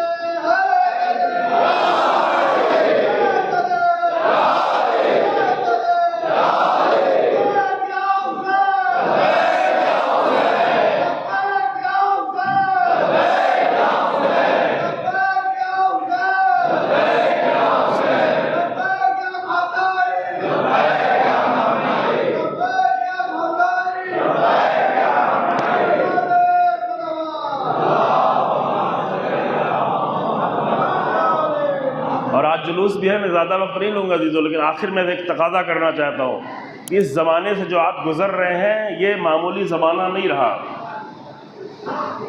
ملوث بھی ہے، میں زیادہ وقت نہیں لوں گا عزیزو، لیکن آخر میں ایک تقاضا کرنا چاہتا ہوں کہ اس زمانے سے جو آپ گزر رہے ہیں یہ معمولی زمانہ نہیں رہا۔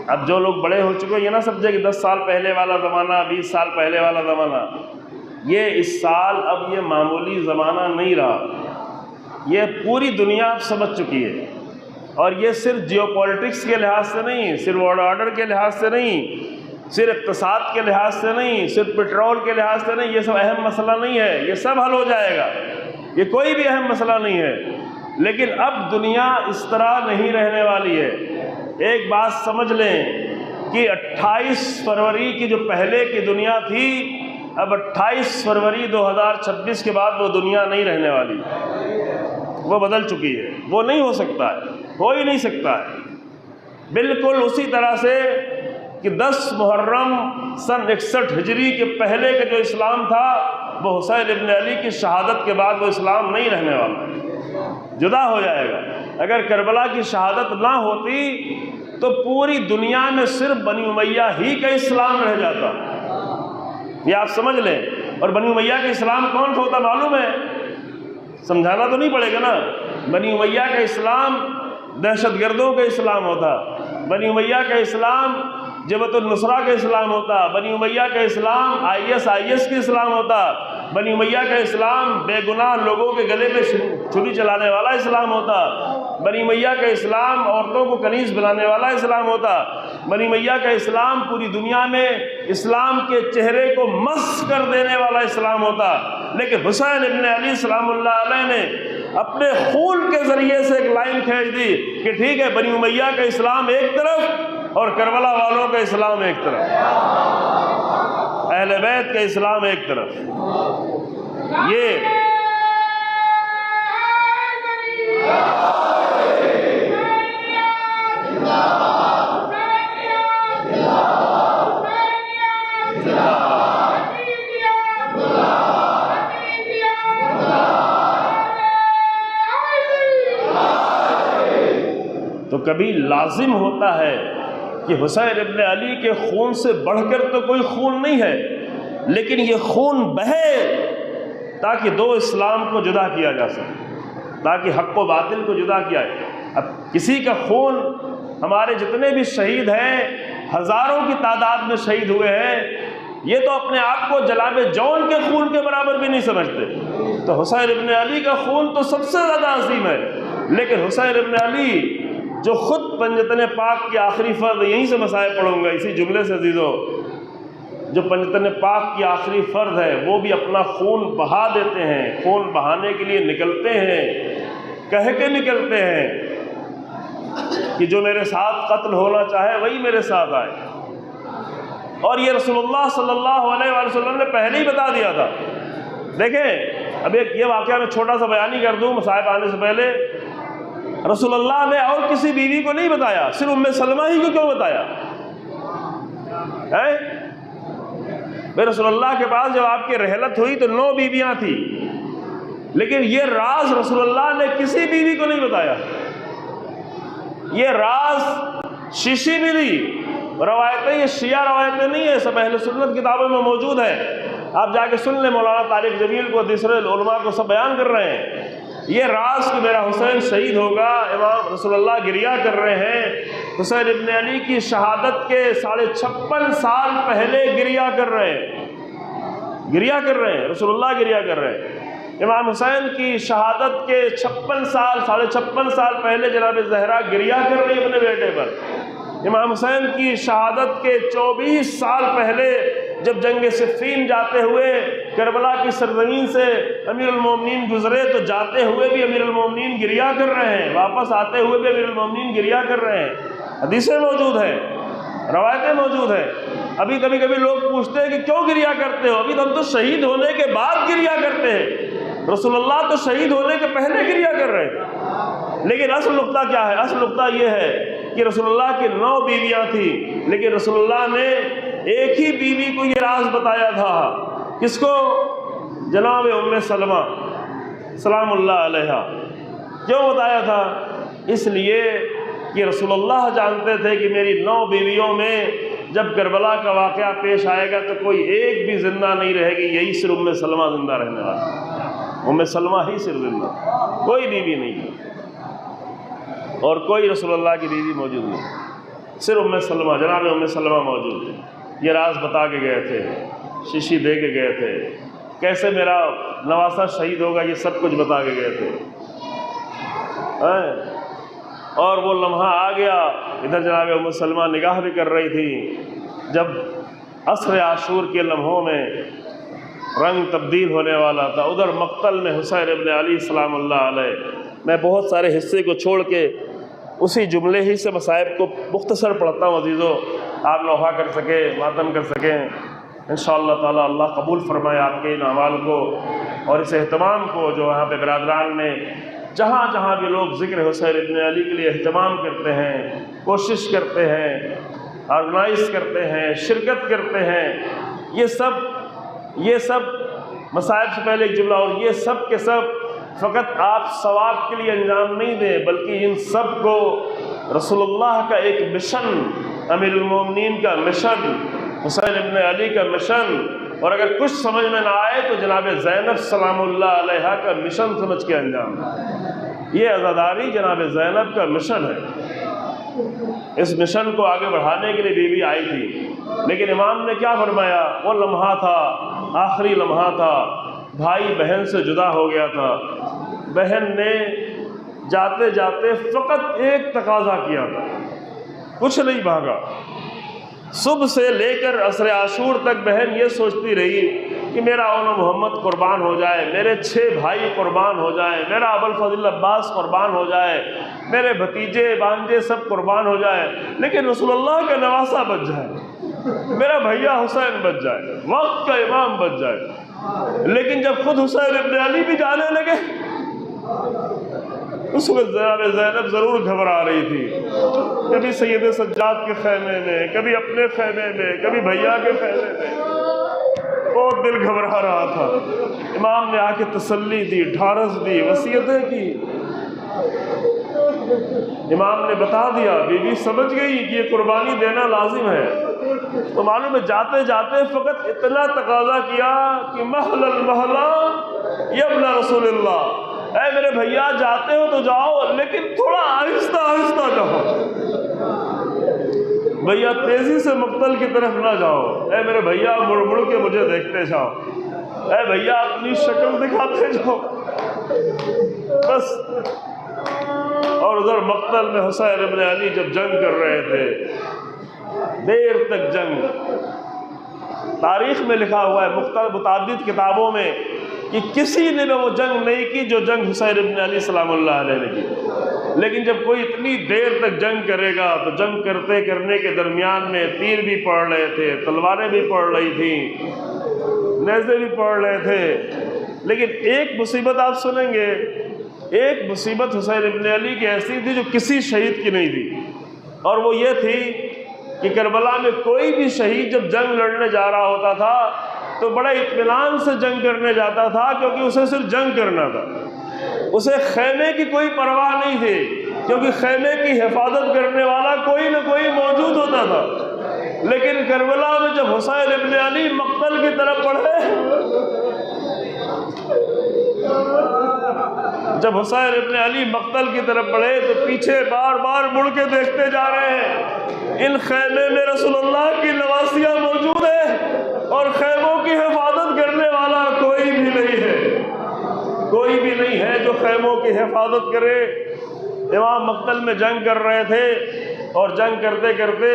اب جو لوگ بڑے ہو چکے ہیں یہ نہ سمجھے کہ 10 سال پہلے والا زمانہ، 20 سال پہلے والا زمانہ، یہ اس سال اب یہ معمولی زمانہ نہیں رہا، یہ پوری دنیا اب سمجھ چکی ہے، اور یہ صرف جیو پولیٹکس کے لحاظ سے نہیں، صرف آرڈر کے لحاظ سے نہیں، صرف اقتصاد کے لحاظ سے نہیں، صرف پیٹرول کے لحاظ سے نہیں، یہ سب اہم مسئلہ نہیں ہے، یہ سب حل ہو جائے گا، یہ کوئی بھی اہم مسئلہ نہیں ہے، لیکن اب دنیا اس طرح نہیں رہنے والی ہے۔ ایک بات سمجھ لیں کہ 28 فروری کی جو پہلے کی دنیا تھی، اب 28 فروری 2026 کے بعد وہ دنیا نہیں رہنے والی، وہ بدل چکی ہے، وہ نہیں ہو سکتا ہے، ہو ہی نہیں سکتا ہے۔ بالکل اسی طرح سے کہ 10 محرم سن 61 ہجری کے پہلے کا جو اسلام تھا وہ حسین ابن علی کی شہادت کے بعد وہ اسلام نہیں رہنے والا ہے، جدا ہو جائے گا۔ اگر کربلا کی شہادت نہ ہوتی تو پوری دنیا میں صرف بنی امیہ ہی کا اسلام رہ جاتا، یہ آپ سمجھ لیں۔ اور بنی امیہ کا اسلام کون سا ہوتا معلوم ہے؟ سمجھانا تو نہیں پڑے گا نا۔ بنی امیہ کا اسلام دہشت گردوں کا اسلام ہوتا، بنی امیہ کا اسلام جبہت النصرہ کا اسلام ہوتا، بنی امیہ کا اسلام IS کا اسلام ہوتا، بنی امیہ کا اسلام بے گناہ لوگوں کے گلے پہ چھری چلانے والا اسلام ہوتا، بنی امیہ کا اسلام عورتوں کو کنیز بنانے والا اسلام ہوتا، بنی امیہ کا اسلام پوری دنیا میں اسلام کے چہرے کو مسخ کر دینے والا اسلام ہوتا۔ لیکن حسین ابن علی سلام اللہ علیہ نے اپنے خون کے ذریعے سے ایک لائن کھینچ دی کہ ٹھیک ہے، بنی امیہ کا اسلام ایک طرف اور کربلا والوں کا اسلام ایک طرف، اہل بیت کا اسلام ایک طرف۔ یہ تو کبھی لازم ہوتا ہے کہ حسین ابن علی کے خون سے بڑھ کر تو کوئی خون نہیں ہے، لیکن یہ خون بہے تاکہ دو اسلام کو جدا کیا جا سکے، تاکہ حق و باطل کو جدا کیا جائے۔ اب کسی کا خون، ہمارے جتنے بھی شہید ہیں ہزاروں کی تعداد میں شہید ہوئے ہیں، یہ تو اپنے آپ کو جناب جون کے خون کے برابر بھی نہیں سمجھتے، تو حسین ابن علی کا خون تو سب سے زیادہ عظیم ہے۔ لیکن حسین ابن علی جو خود پنجتن پاک کی آخری فرض، یہیں سے مسائل پڑھوں گا اسی جملے سے عزیزو، جو پنجتن پاک کی آخری فرض ہے وہ بھی اپنا خون بہا دیتے ہیں، خون بہانے کے لیے نکلتے ہیں، کہہ کے نکلتے ہیں کہ جو میرے ساتھ قتل ہونا چاہے وہی میرے ساتھ آئے، اور یہ رسول اللہ صلی اللہ علیہ وآلہ وسلم نے پہلے ہی بتا دیا تھا۔ دیکھیں اب ایک یہ واقعہ میں چھوٹا سا بیان ہی کر دوں مصائب آنے سے پہلے۔ رسول اللہ نے اور کسی بیوی کو نہیں بتایا، صرف ام سلمہ ہی کو کیوں بتایا ہے؟ بھئی رسول اللہ کے پاس جب آپ کی رحلت ہوئی تو 9 بیویاں تھیں، لیکن یہ راز رسول اللہ نے کسی بیوی کو نہیں بتایا، یہ راز شیشی بھی نہیں، روایتیں یہ شیعہ روایتیں نہیں ہیں، سب اہل سنت کتابوں میں موجود ہے، آپ جا کے سن لیں، مولانا طارق جمیل کو، دوسرے علماء کو سب بیان کر رہے ہیں۔ یہ راز کہ میرا حسین شہید ہوگا، امام رسول اللہ گریہ کر رہے ہیں، حسین ابن علی کی شہادت کے 56.5 سال پہلے گریہ کر رہے ہیں، گریہ کر رہے ہیں، رسول اللہ گریہ کر رہے ہیں۔ امام حسین کی شہادت کے 56 سال پہلے جناب زہرا گریہ کر رہی اپنے بیٹے پر۔ امام حسین کی شہادت کے 24 سال پہلے جب جنگ صفین جاتے ہوئے کربلا کی سرزمین سے امیر المومنین گزرے تو جاتے ہوئے بھی امیر المومنین گریہ کر رہے ہیں، واپس آتے ہوئے بھی امیر المومنین گریہ کر رہے ہیں، حدیثیں موجود ہیں، روایتیں موجود ہیں۔ ابھی کبھی کبھی لوگ پوچھتے ہیں کہ کیوں گریہ کرتے ہو؟ ابھی ہم تو شہید ہونے کے بعد گریہ کرتے ہیں، رسول اللہ تو شہید ہونے کے پہلے گریہ کر رہے تھے۔ لیکن اصل نقطہ کیا ہے؟ اصل نقطہ یہ ہے کہ رسول اللہ کی 9 بیویاں تھیں، لیکن رسول اللہ نے ایک ہی بیوی کو یہ راز بتایا تھا۔ کس کو؟ جناب ام سلمہ سلام اللہ علیہا۔ کیوں بتایا تھا؟ اس لیے کہ رسول اللہ جانتے تھے کہ میری 9 بیویوں میں جب کربلا کا واقعہ پیش آئے گا تو کوئی ایک بھی زندہ نہیں رہے گی، یہی صرف ام سلمہ زندہ رہنے والی، ام سلمہ ہی صرف زندہ، کوئی بیوی نہیں اور کوئی رسول اللہ کی بیوی موجود نہیں، صرف ام سلمہ، جناب ام سلمہ موجود ہے۔ یہ راز بتا کے گئے تھے، شیشی دے کے گئے تھے، کیسے میرا نواسہ شہید ہوگا یہ سب کچھ بتا کے گئے تھے۔ اور وہ لمحہ آ گیا، ادھر جناب ام سلمہ نگاہ بھی کر رہی تھی، جب عصر عاشور کے لمحوں میں رنگ تبدیل ہونے والا تھا، ادھر مقتل میں حسین ابن علی سلام اللہ علیہ۔ میں بہت سارے حصے کو چھوڑ کے اسی جملے ہی سے مصائب کو مختصر پڑھتا ہوں عزیزو، آپ لوحہ کر سکیں، ماتم کر سکیں انشاءاللہ تعالی۔ اللہ قبول فرمائے آپ کے ان اعمال کو اور اس اہتمام کو جو یہاں پہ برادران نے جہاں جہاں بھی لوگ ذکر حسین ابن علی کے لیے اہتمام کرتے ہیں، کوشش کرتے ہیں، آرگنائز کرتے ہیں، شرکت کرتے ہیں، یہ سب مصائب سے پہلے ایک جملہ، اور یہ سب کے سب فقط آپ ثواب کے لیے انجام نہیں دیں، بلکہ ان سب کو رسول اللہ کا ایک مشن، امیر المومنین کا مشن، حسین ابن علی کا مشن، اور اگر کچھ سمجھ میں نہ آئے تو جناب زینب سلام اللہ علیہا کا مشن سمجھ کے انجام دیں۔ یہ عزاداری جناب زینب کا مشن ہے، اس مشن کو آگے بڑھانے کے لیے بیوی آئی تھی، لیکن امام نے کیا فرمایا؟ وہ لمحہ تھا، آخری لمحہ تھا، بھائی بہن سے جدا ہو گیا تھا، بہن نے جاتے جاتے فقط ایک تقاضا کیا تھا، کچھ نہیں مانگا۔ صبح سے لے کر عصر عاشور تک بہن یہ سوچتی رہی کہ میرا اون محمد قربان ہو جائے، میرے 6 بھائی قربان ہو جائیں، میرا ابوالفضل عباس قربان ہو جائے، میرے بھتیجے بانجے سب قربان ہو جائے، لیکن رسول اللہ کا نواسہ بچ جائے، میرا بھیا حسین بچ جائے، وقت کا امام بچ جائے۔ لیکن جب خود حسین ابن علی بھی جانے لگے، اس وقت جناب زینب ضرور گھبرا رہی تھی، کبھی سید سجاد کے خیمے میں، کبھی اپنے خیمے میں، کبھی بھیا کے خیمے میں، بہت دل گھبرا رہا تھا۔ امام نے آ کے تسلی دی، ڈھارس دی، وصیتیں کی، امام نے بتا دیا، بیوی سمجھ گئی کہ یہ قربانی دینا لازم ہے، تو معلوم ہے جاتے جاتے فقط اتنا تقاضا کیا کہ محل المحلہ یبن رسول اللہ، اے میرے بھیا جاتے ہو تو جاؤ لیکن تھوڑا آہستہ آہستہ جاؤ، بھیا تیزی سے مقتل کی طرف نہ جاؤ، اے میرے بھیا مڑ مڑ کے مجھے دیکھتے جاؤ، اے بھیا اپنی شکل دکھاتے جاؤ بس۔ اور ادھر مقتل میں حسین ابن علی جب جنگ کر رہے تھے، دیر تک جنگ، تاریخ میں لکھا ہوا ہے متعدد کتابوں میں کہ کسی نے وہ جنگ نہیں کی جو جنگ حسین ابن علی سلام اللہ علیہ نے کی، لیکن جب کوئی اتنی دیر تک جنگ کرے گا تو جنگ کرنے کے درمیان میں تیر بھی پڑ رہے تھے، تلواریں بھی پڑ رہی تھیں، نیزے بھی پڑ رہے تھے، لیکن ایک مصیبت آپ سنیں گے، ایک مصیبت حسین ابن علی کی ایسی تھی جو کسی شہید کی نہیں تھی، اور وہ یہ تھی کہ کربلا میں کوئی بھی شہید جب جنگ لڑنے جا رہا ہوتا تھا تو بڑے اطمینان سے جنگ کرنے جاتا تھا، کیونکہ اسے صرف جنگ کرنا تھا، اسے خیمے کی کوئی پرواہ نہیں تھی، کیونکہ خیمے کی حفاظت کرنے والا کوئی نہ کوئی موجود ہوتا تھا۔ لیکن کربلا میں جب حسین ابن علی مقتل کی طرف بڑھے، جب حسین ابن علی مقتل کی طرف بڑھے تو پیچھے بار بار مڑ کے دیکھتے جا رہے ہیں، ان خیمے میں رسول اللہ کی نواسیاں موجود ہیں اور خیموں کی حفاظت کرنے والا کوئی بھی نہیں ہے، کوئی بھی نہیں ہے جو خیموں کی حفاظت کرے۔ امام مقتل میں جنگ کر رہے تھے اور جنگ کرتے کرتے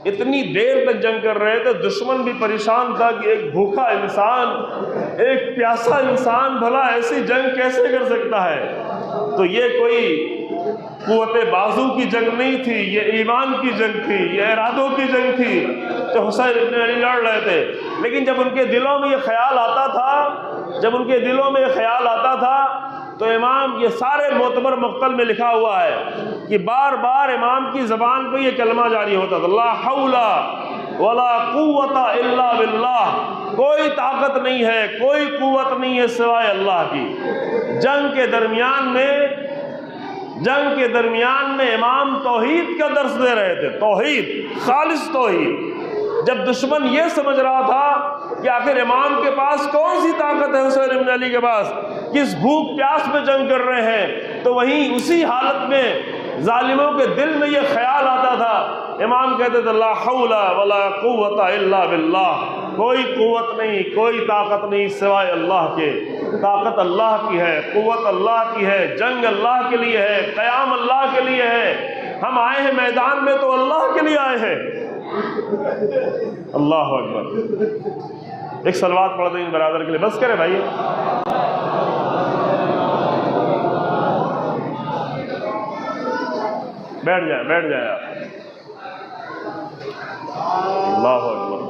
اتنی دیر تک جنگ کر رہے تھے، دشمن بھی پریشان تھا کہ ایک بھوکا انسان، ایک پیاسا انسان بھلا ایسی جنگ کیسے کر سکتا ہے؟ تو یہ کوئی قوت بازو کی جنگ نہیں تھی، یہ ایمان کی جنگ تھی، یہ ارادوں کی جنگ تھی جو حسین ابن علی لڑ رہے تھے۔ لیکن جب ان کے دلوں میں یہ خیال آتا تھا تو امام، یہ سارے معتبر مقتل میں لکھا ہوا ہے کہ بار بار امام کی زبان پہ یہ کلمہ جاری ہوتا تھا، لا حول ولا قوت الا باللہ، کوئی طاقت نہیں ہے، کوئی قوت نہیں ہے سوائے اللہ کی۔ جنگ کے درمیان میں جنگ کے درمیان میں امام توحید کا درس دے رہے تھے، توحید، خالص توحید۔ جب دشمن یہ سمجھ رہا تھا کہ آخر امام کے پاس کون سی طاقت ہے، حسین ابن علی کے پاس، کس بھوک پیاس میں جنگ کر رہے ہیں، تو وہیں اسی حالت میں ظالموں کے دل میں یہ خیال آتا تھا۔ امام کہتے تھے لا حول ولا قوت الا باللہ، کوئی قوت نہیں، کوئی طاقت نہیں سوائے اللہ کے، طاقت اللہ کی ہے، قوت اللہ کی ہے، جنگ اللہ کے لیے ہے، قیام اللہ کے لیے ہے، ہم آئے ہیں میدان میں تو اللہ کے لیے آئے ہیں۔ اللہ اکبر۔ ایک صلوات پڑھ دیں ان برادر کے لیے، بس کرے بھائی، بیٹھ جائیں آپ۔ اللہ اکبر۔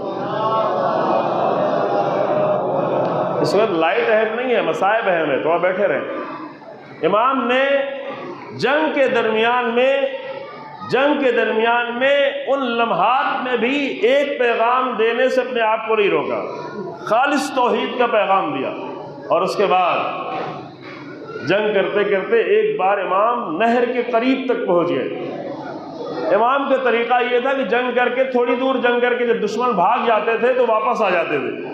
اس وقت لائٹ اہم نہیں ہے، مصائب اہم ہے، تھوڑا بیٹھے رہیں۔ امام نے جنگ کے درمیان میں ان لمحات میں بھی ایک پیغام دینے سے اپنے آپ کو نہیں روکا، خالص توحید کا پیغام دیا۔ اور اس کے بعد جنگ کرتے کرتے ایک بار امام نہر کے قریب تک پہنچ گئے۔ امام کا طریقہ یہ تھا کہ جنگ کر کے تھوڑی دور جنگ کر کے جب دشمن بھاگ جاتے تھے تو واپس آ جاتے تھے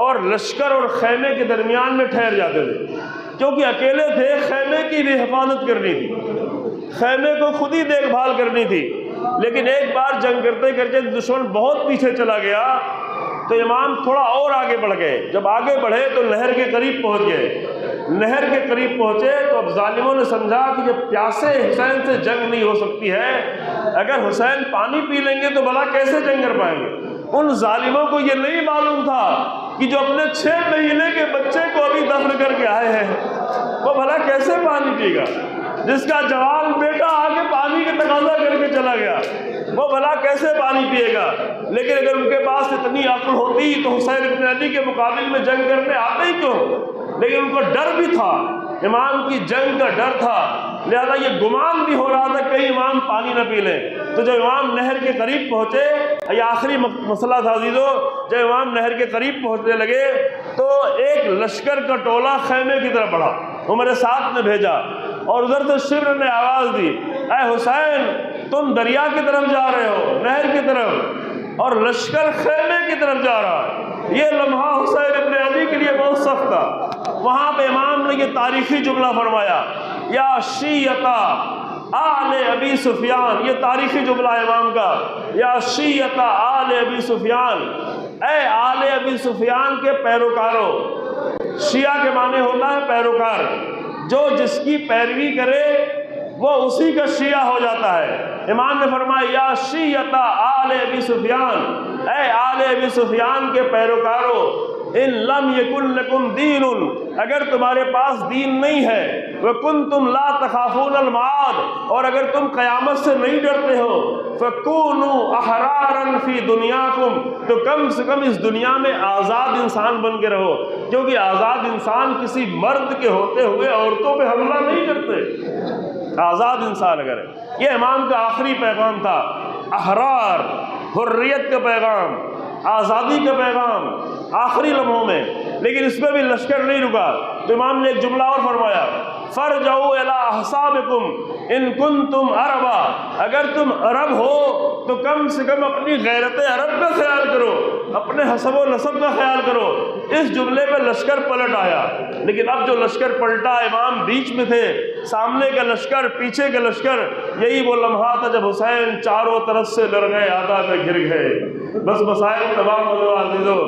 اور لشکر اور خیمے کے درمیان میں ٹھہر جاتے تھے، کیونکہ اکیلے تھے، خیمے کی بھی حفاظت کرنی تھی، خیمے کو خود ہی دیکھ بھال کرنی تھی۔ لیکن ایک بار جنگ کرتے کرتے دشمن بہت پیچھے چلا گیا تو امام تھوڑا اور آگے بڑھ گئے۔ جب آگے بڑھے تو نہر کے قریب پہنچ گئے۔ نہر کے قریب پہنچے تو اب ظالموں نے سمجھا کہ جب پیاسے حسین سے جنگ نہیں ہو سکتی ہے، اگر حسین پانی پی لیں گے تو بھلا کیسے جنگ کر پائیں گے۔ ان ظالموں کو یہ نہیں معلوم تھا کہ جو اپنے 6 مہینے کے بچے کو ابھی دفن کر کے آئے ہیں وہ بھلا کیسے پانی پیے گا، جس کا جوان بیٹا آگے پانی کے تقاضا کر کے چلا گیا وہ بھلا کیسے پانی پیے گا۔ لیکن اگر ان کے پاس اتنی عقل ہوتی تو حسین ابن علی کے مقابل میں جنگ کرنے آتے ہی کیوں۔ لیکن ان کو ڈر بھی تھا، امام کی جنگ کا ڈر تھا، لہذا یہ گمان بھی ہو رہا تھا کہیں امام پانی نہ پی لیں۔ تو جب امام نہر کے قریب پہنچے، یہ آخری مسئلہ تھا عزیزو، جب امام نہر کے قریب پہنچنے لگے تو ایک لشکر کا ٹولہ خیمے کی طرف بڑھا، عمر سعد نے بھیجا، اور ادھر سے شبر نے آواز دی اے حسین تم دریا کی طرف جا رہے ہو، نہر کی طرف، اور لشکر خیمے کی طرف جا رہا ہے۔ یہ لمحہ حسین ابن علی کے لیے بہت سخت تھا۔ وہاں پہ امام نے یہ تاریخی جملہ فرمایا یا شیعتا آل ابی سفیان، یہ تاریخی جملہ ہے امام کا، یا شیعتا آل ابی سفیان، اے آل ابی سفیان کے پیروکاروں۔ شیعہ کے معنی ہوتا ہے پیروکار، جو جس کی پیروی کرے وہ اسی کا شیعہ ہو جاتا ہے۔ امام نے فرمایا یا شیعتا آل ابی سفیان، اے آل ابی سفیان کے پیروکاروں، ان لم یکن لکم دین، اگر تمہارے پاس دین نہیں ہے، وکنتم لا تخافون المعاد، اور اگر تم قیامت سے نہیں ڈرتے ہو، فکونوا احرارا فی دنیاکم، تو کم سے کم اس دنیا میں آزاد انسان بن کے رہو، کیونکہ آزاد انسان کسی مرد کے ہوتے ہوئے عورتوں پہ حملہ نہیں کرتے، آزاد انسان اگر ہے۔ یہ امام کا آخری پیغام تھا، احرار، حریت کا پیغام، آزادی کا پیغام آخری لمحوں میں۔ لیکن اس میں بھی لشکر نہیں رکا تو امام نے ایک جملہ اور فرمایا فرجعوا الی احسابکم ان کنتم عربا، اگر تم عرب ہو تو کم سے کم اپنی غیرت عرب کا خیال کرو، اپنے حسب و نسب کا خیال کرو۔ اس جملے پہ لشکر پلٹ آیا، لیکن اب جو لشکر پلٹا امام بیچ میں تھے، سامنے کا لشکر پیچھے کا لشکر، یہی وہ لمحہ تھا جب حسین چاروں طرف سے لڑ گئے، آدھا میں گر گئے۔ بس مسائل تمام ہو عزیزو،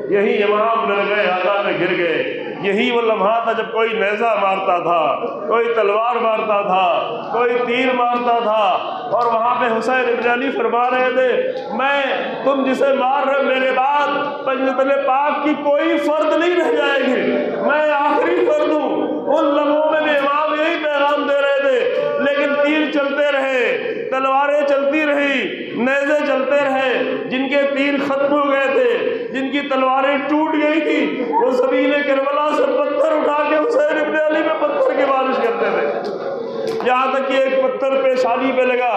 یہی امام لڑ گئے، آدھا میں گر گئے۔ یہی وہ لمحہ تھا جب کوئی نیزہ مارتا تھا، کوئی تلوار مارتا تھا، کوئی تیر مارتا تھا، اور وہاں پہ حسین ابن علی فرما رہے تھے میں تم جسے مار رہے میرے بعد پنجتن پاک کی کوئی فرد نہیں رہ جائے گی، میں آخری فرد ہوں۔ ان لمحوں میں بھی امام یہی پیغام دے رہے تھے، لیکن تیر چلتے رہے، تلواریں چلتی رہی، نیزے چلتے رہے۔ جن کے تیر ختم ہو گئے تھے، جن کی تلواریں ٹوٹ گئی تھی، وہ زمین کربلا سے پتھر اٹھا کے حسین ابن علی میں پتھر کی بارش کرتے تھے۔ یہاں تک کہ ایک پتھر پیشانی پہ لگا،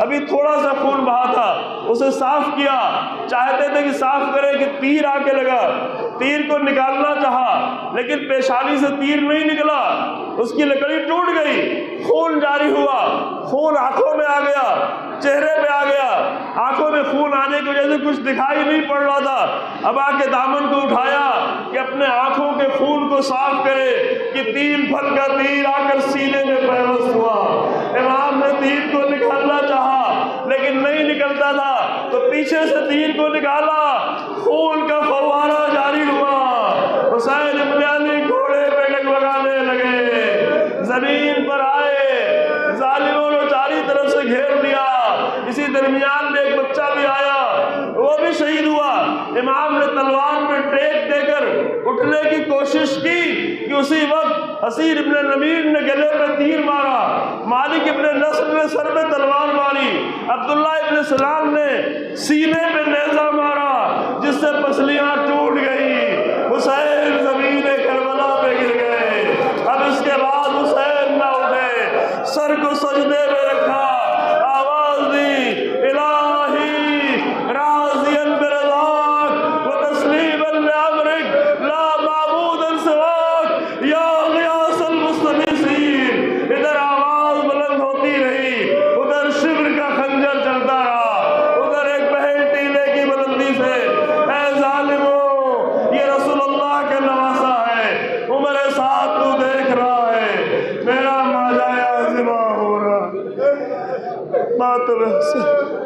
ابھی تھوڑا سا خون بہا تھا، اسے صاف کیا، چاہتے تھے کہ صاف کرے کہ تیر آ کے لگا، تیر کو نکالنا چاہا لیکن پیشانی سے تیر نہیں نکلا، اس کی لکڑی ٹوٹ گئی، خون جاری ہوا، خون آنکھوں میں آ گیا، چہرے پہ آ گیا، آنکھوں میں خون آنے کی وجہ سے کچھ دکھائی نہیں پڑ رہا تھا، اب آ کے دامن کو اٹھایا کہ اپنے آنکھوں کے خون کو صاف کرے کہ 3 پھل کا تیر آ کر سینے میں پیوست ہوا۔ امام نے تیر کو نکالنا چاہا لیکن نہیں نکلتا تھا، تو پیچھے سے تیر کو نکالا، خون کا فوارہ جاری ہوا، حسین ابن علی گھوڑے پہ ڈگمگانے لگے، زمین پر آئے، ظالموں نے چاری طرف سے گھیر لیا، اسی درمیان میں ایک بچہ بھی آیا، وہ بھی شہید ہوا۔ امام نے تلوار پہ ٹیک دے کر اٹھنے کی کوشش کی کہ اسی وقت حسیر ابن نمیر نے گلے پہ تیر مارا، مالک ابن نصر نے سر پہ تلوار ماری، عبداللہ ابن سلام نے سینے پہ نیزہ مارا جس سے پسلیاں ٹوٹ گئی، حسین زمین کربلا پہ گر گئے۔ اب اس کے بعد حسین نہ اٹھے، سر کو سجدے میں رکھا، آواز دی، الہی راضیاً برضاک و تسلیماً لامرک لا معبود سواک یا غیاث المستغیثین۔ ادھر آواز بلند ہوتی رہی، ادھر شبر کا خنجر چلتا رہا، ادھر ایک بہن ٹیلے کی بلندی سے، اے ظالموں یہ رسول اللہ کا نواسا ہے، عمر سعد تو دیکھ رہا ہے میرا ماجا عازمہ ہو رہا، بات